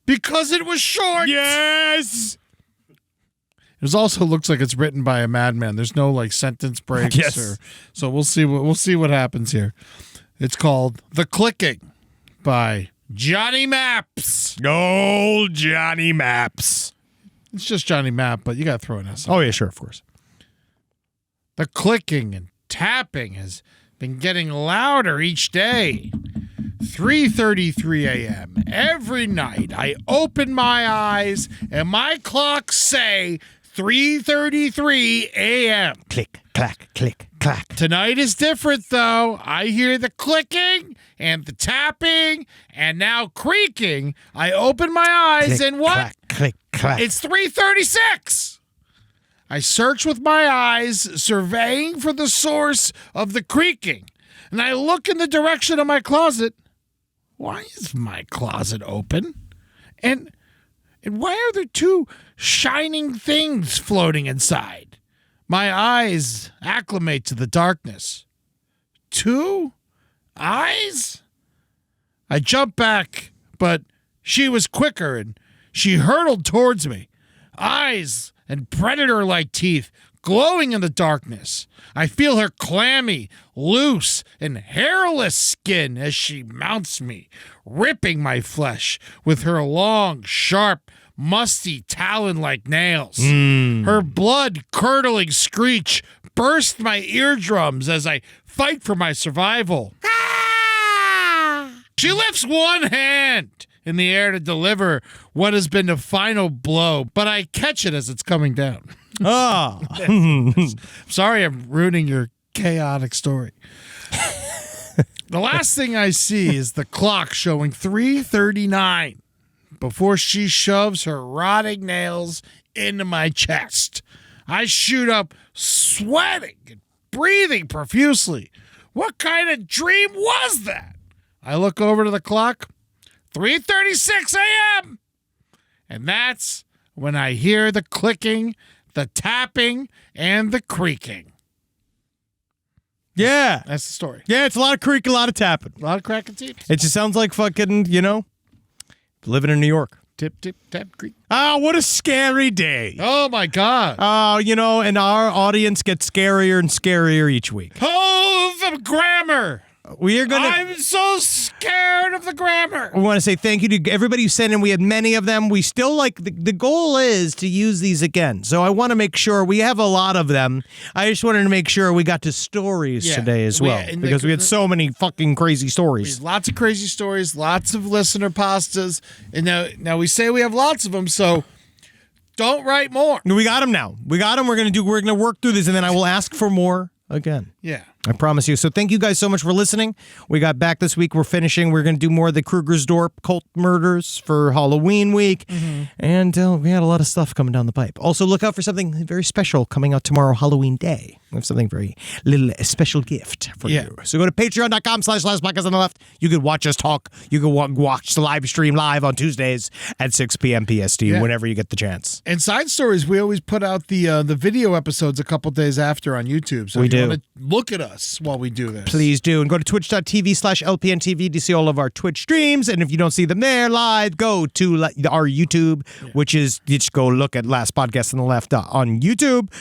because it was short. Yes! It also looks like it's written by a madman. There's no like sentence breaks. Yes. So we'll see what happens here. It's called The Clicking by Johnny Maps. Old Johnny Maps. It's just Johnny Map, but you got to throw an S. Oh, yeah, sure, of course. The clicking and tapping has been getting louder each day. 3:33 a.m. Every night I open my eyes and my clocks say 3:33 a.m. Click, clack, click, clack. Tonight is different, though. I hear the clicking and the tapping and now creaking. I open my eyes Click, and what? Clack, click, clack. It's 3:36. I search with my eyes, surveying for the source of the creaking, and I look in the direction of my closet. Why is my closet open? And why are there two shining things floating inside? My eyes acclimate to the darkness. Two eyes? I jump back, but she was quicker and she hurtled towards me. Eyes and predator-like teeth glowing in the darkness. I feel her clammy, loose, and hairless skin as she mounts me, ripping my flesh with her long, sharp, musty talon-like nails. Her blood-curdling screech burst my eardrums as I fight for my survival. She lifts one hand in the air to deliver what has been the final blow, but I catch it as it's coming down. Oh. Sorry I'm ruining your chaotic story. The last thing I see is the clock showing 3:39 before she shoves her rotting nails into my chest. I shoot up, sweating and breathing profusely. What kind of dream was that? I look over to the clock, 3:36 a.m. And that's when I hear the clicking, the tapping, and the creaking. Yeah. That's the story. Yeah, it's a lot of creak, a lot of tapping. A lot of cracking teeth. It just sounds like fucking, living in New York. Tip, tip, tap, creak. What a scary day. Oh, my God. And our audience gets scarier and scarier each week. Oh, the grammar. We are going to... I'm so scared of the grammar. We want to say thank you to everybody who sent in. We had many of them. We still the goal is to use these again. So I want to make sure we have a lot of them. I just wanted to make sure we got to stories today as well. Because we had so many fucking crazy stories. Lots of crazy stories, lots of listener pastas. And now we say we have lots of them, so don't write more. We got them now. We got them. We're going to work through this, and then I will ask for more again. Yeah. I promise you. So thank you guys so much for listening. We got back this week. We're finishing. We're going to do more of the Krugersdorp cult murders for Halloween week. Mm-hmm. And we had a lot of stuff coming down the pipe. Also, look out for something very special coming out tomorrow, Halloween Day. We have something a special gift for you. So go to patreon.com/lastpodcast on the left. You can watch us talk. You can watch the live stream live on Tuesdays at 6 p.m. PST whenever you get the chance. And Side Stories, we always put out the video episodes a couple days after on YouTube. So if you want to look at us while we do this, please do. And go to twitch.tv/LPNTV to see all of our Twitch streams. And if you don't see them there live, go to our YouTube, which is, just go look at Last Podcast on the Left on YouTube.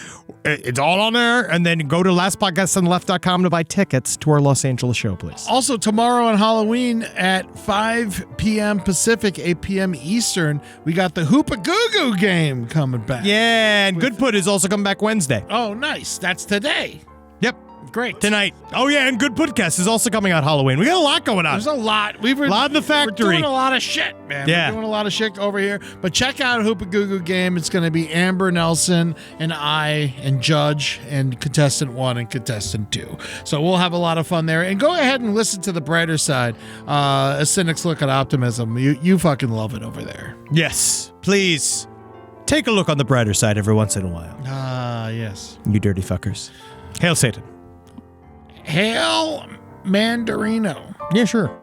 It's all on there. And then go to lastpodcastonleft.com to buy tickets to our Los Angeles show, please. Also, tomorrow on Halloween at 5 p.m. Pacific, 8 p.m. Eastern, we got the Hoopa Goo Goo game coming back. Yeah, and Good Put is also coming back Wednesday. Oh, nice. That's today. Yep. Great. Tonight. Oh, yeah, and Good Podcast is also coming out Halloween. We got a lot going on. There's a lot. A lot in the factory. We're doing a lot of shit, man. Yeah. We're doing a lot of shit over here. But check out Hoopa Goo Goo game. It's going to be Amber Nelson and I and Judge and Contestant 1 and Contestant 2. So we'll have a lot of fun there. And go ahead and listen to The Brighter Side, A Cynic's Look at Optimism. You fucking love it over there. Yes. Please take a look on the brighter side every once in a while. Yes. You dirty fuckers. Hail Satan. Hail Mandarino. Yeah, sure.